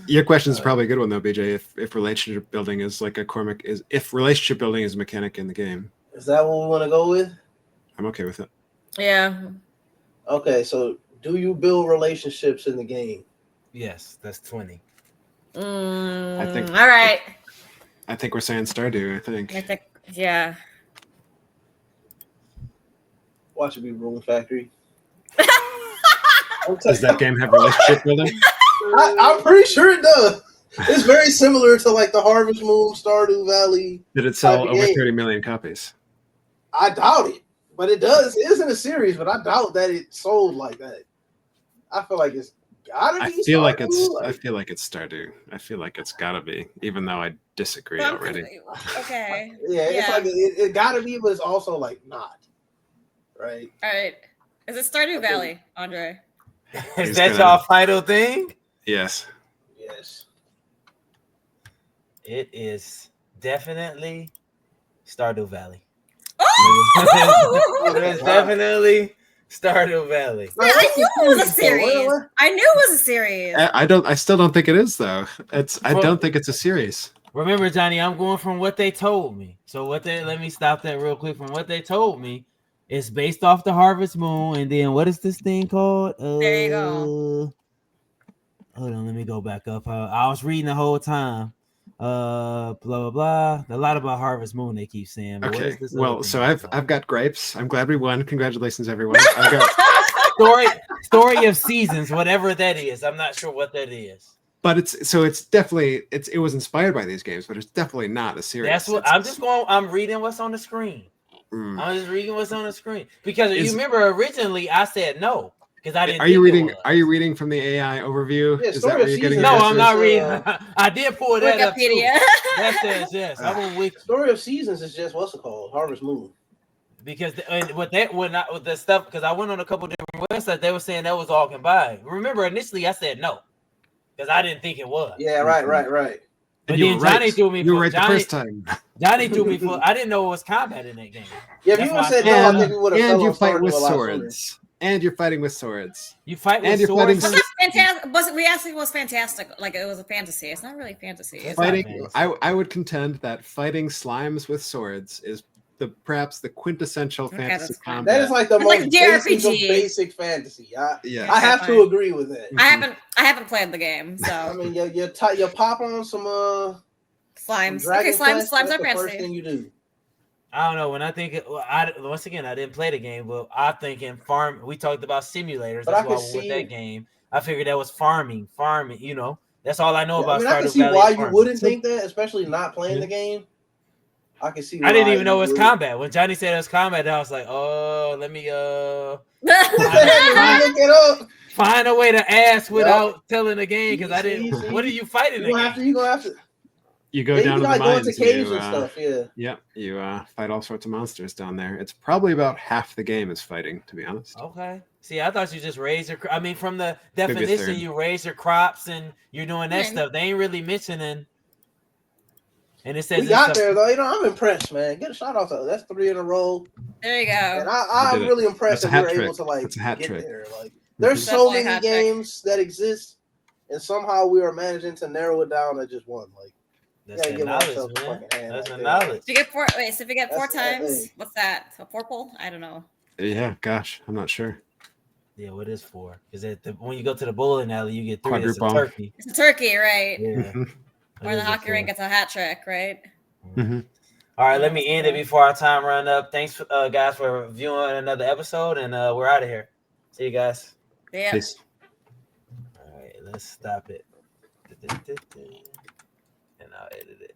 Your question is probably a good one though, BJ. If relationship building is like if relationship building is a mechanic in the game. Is that what we want to go with? I'm okay with it. Yeah. Okay, so do you build relationships in the game? Yes, that's 20. I think. All right. I think we're saying Stardew. I think. Yeah. Watch it be Room Factory. Does that game have relationship building? I'm pretty sure it does. It's very similar to like the Harvest Moon, Stardew Valley. Did it sell over 30 million copies? I doubt it, but it does. It is in a series, but I doubt that it sold like that. I feel like it's gotta be. I feel like it's Stardew. I feel like it's gotta be, even though I disagree already. Okay. Yeah, it's like it gotta be, but it's also like not. Right. All right. Is it Stardew Valley, Andre? Is that y'all final thing? Yes. Yes. It is definitely Stardew Valley. Oh! It's definitely Stardew Valley. Yeah, I knew it was a series. I still don't think it is though. I don't think it's a series. Remember, Johnny, I'm going from what they told me. So let me stop that real quick. From what they told me, it's based off the Harvest Moon, and then what is this thing called? There you go. Hold on, let me go back up. I was reading the whole time. Blah blah blah. A lot about Harvest Moon they keep saying. But okay. Well, so I've got gripes. I'm glad we won. Congratulations, everyone. I've got story of seasons, whatever that is. I'm not sure what that is. But it's definitely it was inspired by these games, but it's definitely not a series. That's what I'm reading what's on the screen. I'm just reading what's on the screen because you remember originally I said no because I didn't. Are you reading from the AI overview? Yeah, is that where you're getting? No, I'm not reading. I did pull that up. Wikipedia. That says yes. I'm on Wiki. Story of Seasons is just what's it called? Harvest Moon. Because with the stuff, because I went on a couple different websites, they were saying that was all combined. Remember, initially I said no because I didn't think it was. Yeah, right. But then Johnny threw me. You were right the first time. Johnny threw me I didn't know it was combat in that game. Yeah, if you would have said no, I think we would have. And you fight with swords. and you're fighting with swords. You fight And with you're fighting swords. Was that fantastic? Was it? We asked if it was fantastic. Like it was a fantasy. It's not really fantasy. It's It's not Fighting, fantasy. I would contend that fighting slimes with swords is perhaps the quintessential Okay, fantasy that's fine. combat. That is like the It's like most basic of JRPG. basic fantasy. Yeah. I have to fine. agree with that. I haven't played the game, I so mean, you pop on some slimes. Dragon Okay, slimes. Quest, Slimes that's are the first fantasy. thing you do. I don't know. When I think, once again, I didn't play the game, but I think in farm. We talked about simulators. But That's I why I could went see- that game. I figured that was farming. You know, that's all I know Yeah, about I mean, I can Stardew see Valley. why is you farming. wouldn't think that, especially not playing Yeah. the game. I can see. I didn't why even know it you was wouldn't. combat. When Johnny said it was combat, I was like, oh, let me Look it up. find a way to ask Yup. without telling the game because I See, didn't. What are you fighting You gonna have to. against? You gonna have to. You go Yeah, you down can to the like go into mines. caves You, and stuff. Yeah. Yep, you fight all sorts of monsters down there. It's probably about half the game is fighting, to be honest. Okay. See, I thought you just raise your. I mean, from the Maybe a definition, third. you raise your crops and you're doing that Hmm. stuff. They ain't really mentioning. And it says We it's got a- there though. I'm impressed, man. Get a shout out to that's 3 in a row. There you And go. I'm did it. really impressed That's that a we're hat able trick. to That's a hat get trick. there. Like there's so Definitely a many hat trick. games that exist, and somehow we are managing to narrow it down to just one. Like that's gotta the give knowledge, ourselves a man. fucking hand That's right the there. knowledge. If you get four, wait. So if you get four That's- times, hey. what's that? A purple? I don't know. Yeah, gosh, I'm not sure. Yeah, what is 4? Because when you go to the bowling alley, you get 3. It's a Quadruple. turkey. It's a turkey, right? Yeah. Mhm. Or the hockey rink, it's a hat trick, right? Mhm. All right, let me end it before our time run up. Thanks, guys, for viewing another episode, and we're out of here. See you guys. Yeah. Peace. All right, let's stop it. And I'll edit it.